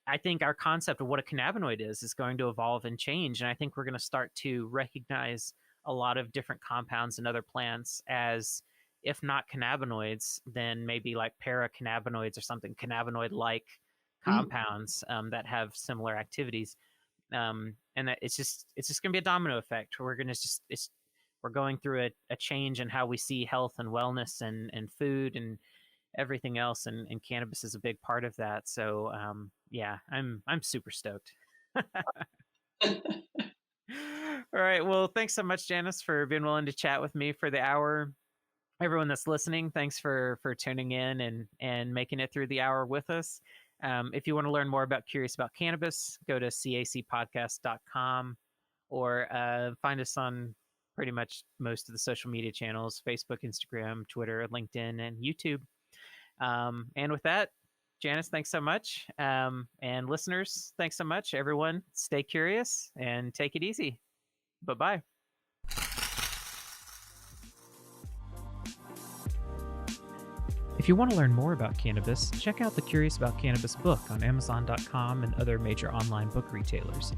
I think our concept of what a cannabinoid is going to evolve and change. And I think we're going to start to recognize a lot of different compounds in other plants as, if not cannabinoids, then maybe like paracannabinoids or something, cannabinoid like compounds that have similar activities. And that it's just going to be a domino effect. We're going to we're going through a change in how we see health and wellness and food and everything else, and cannabis is a big part of that. So yeah, I'm super stoked. All right, well, thanks so much, Janice, for being willing to chat with me for the hour. Everyone that's listening, thanks for tuning in and making it through the hour with us. If you want to learn more about Curious About Cannabis, go to cacpodcast.com or find us on pretty much most of the social media channels: Facebook, Instagram, Twitter, LinkedIn, and YouTube. And with that, Janice, thanks so much. And listeners, thanks so much. Everyone, stay curious and take it easy. Bye-bye. If you want to learn more about cannabis, check out the Curious About Cannabis book on Amazon.com and other major online book retailers.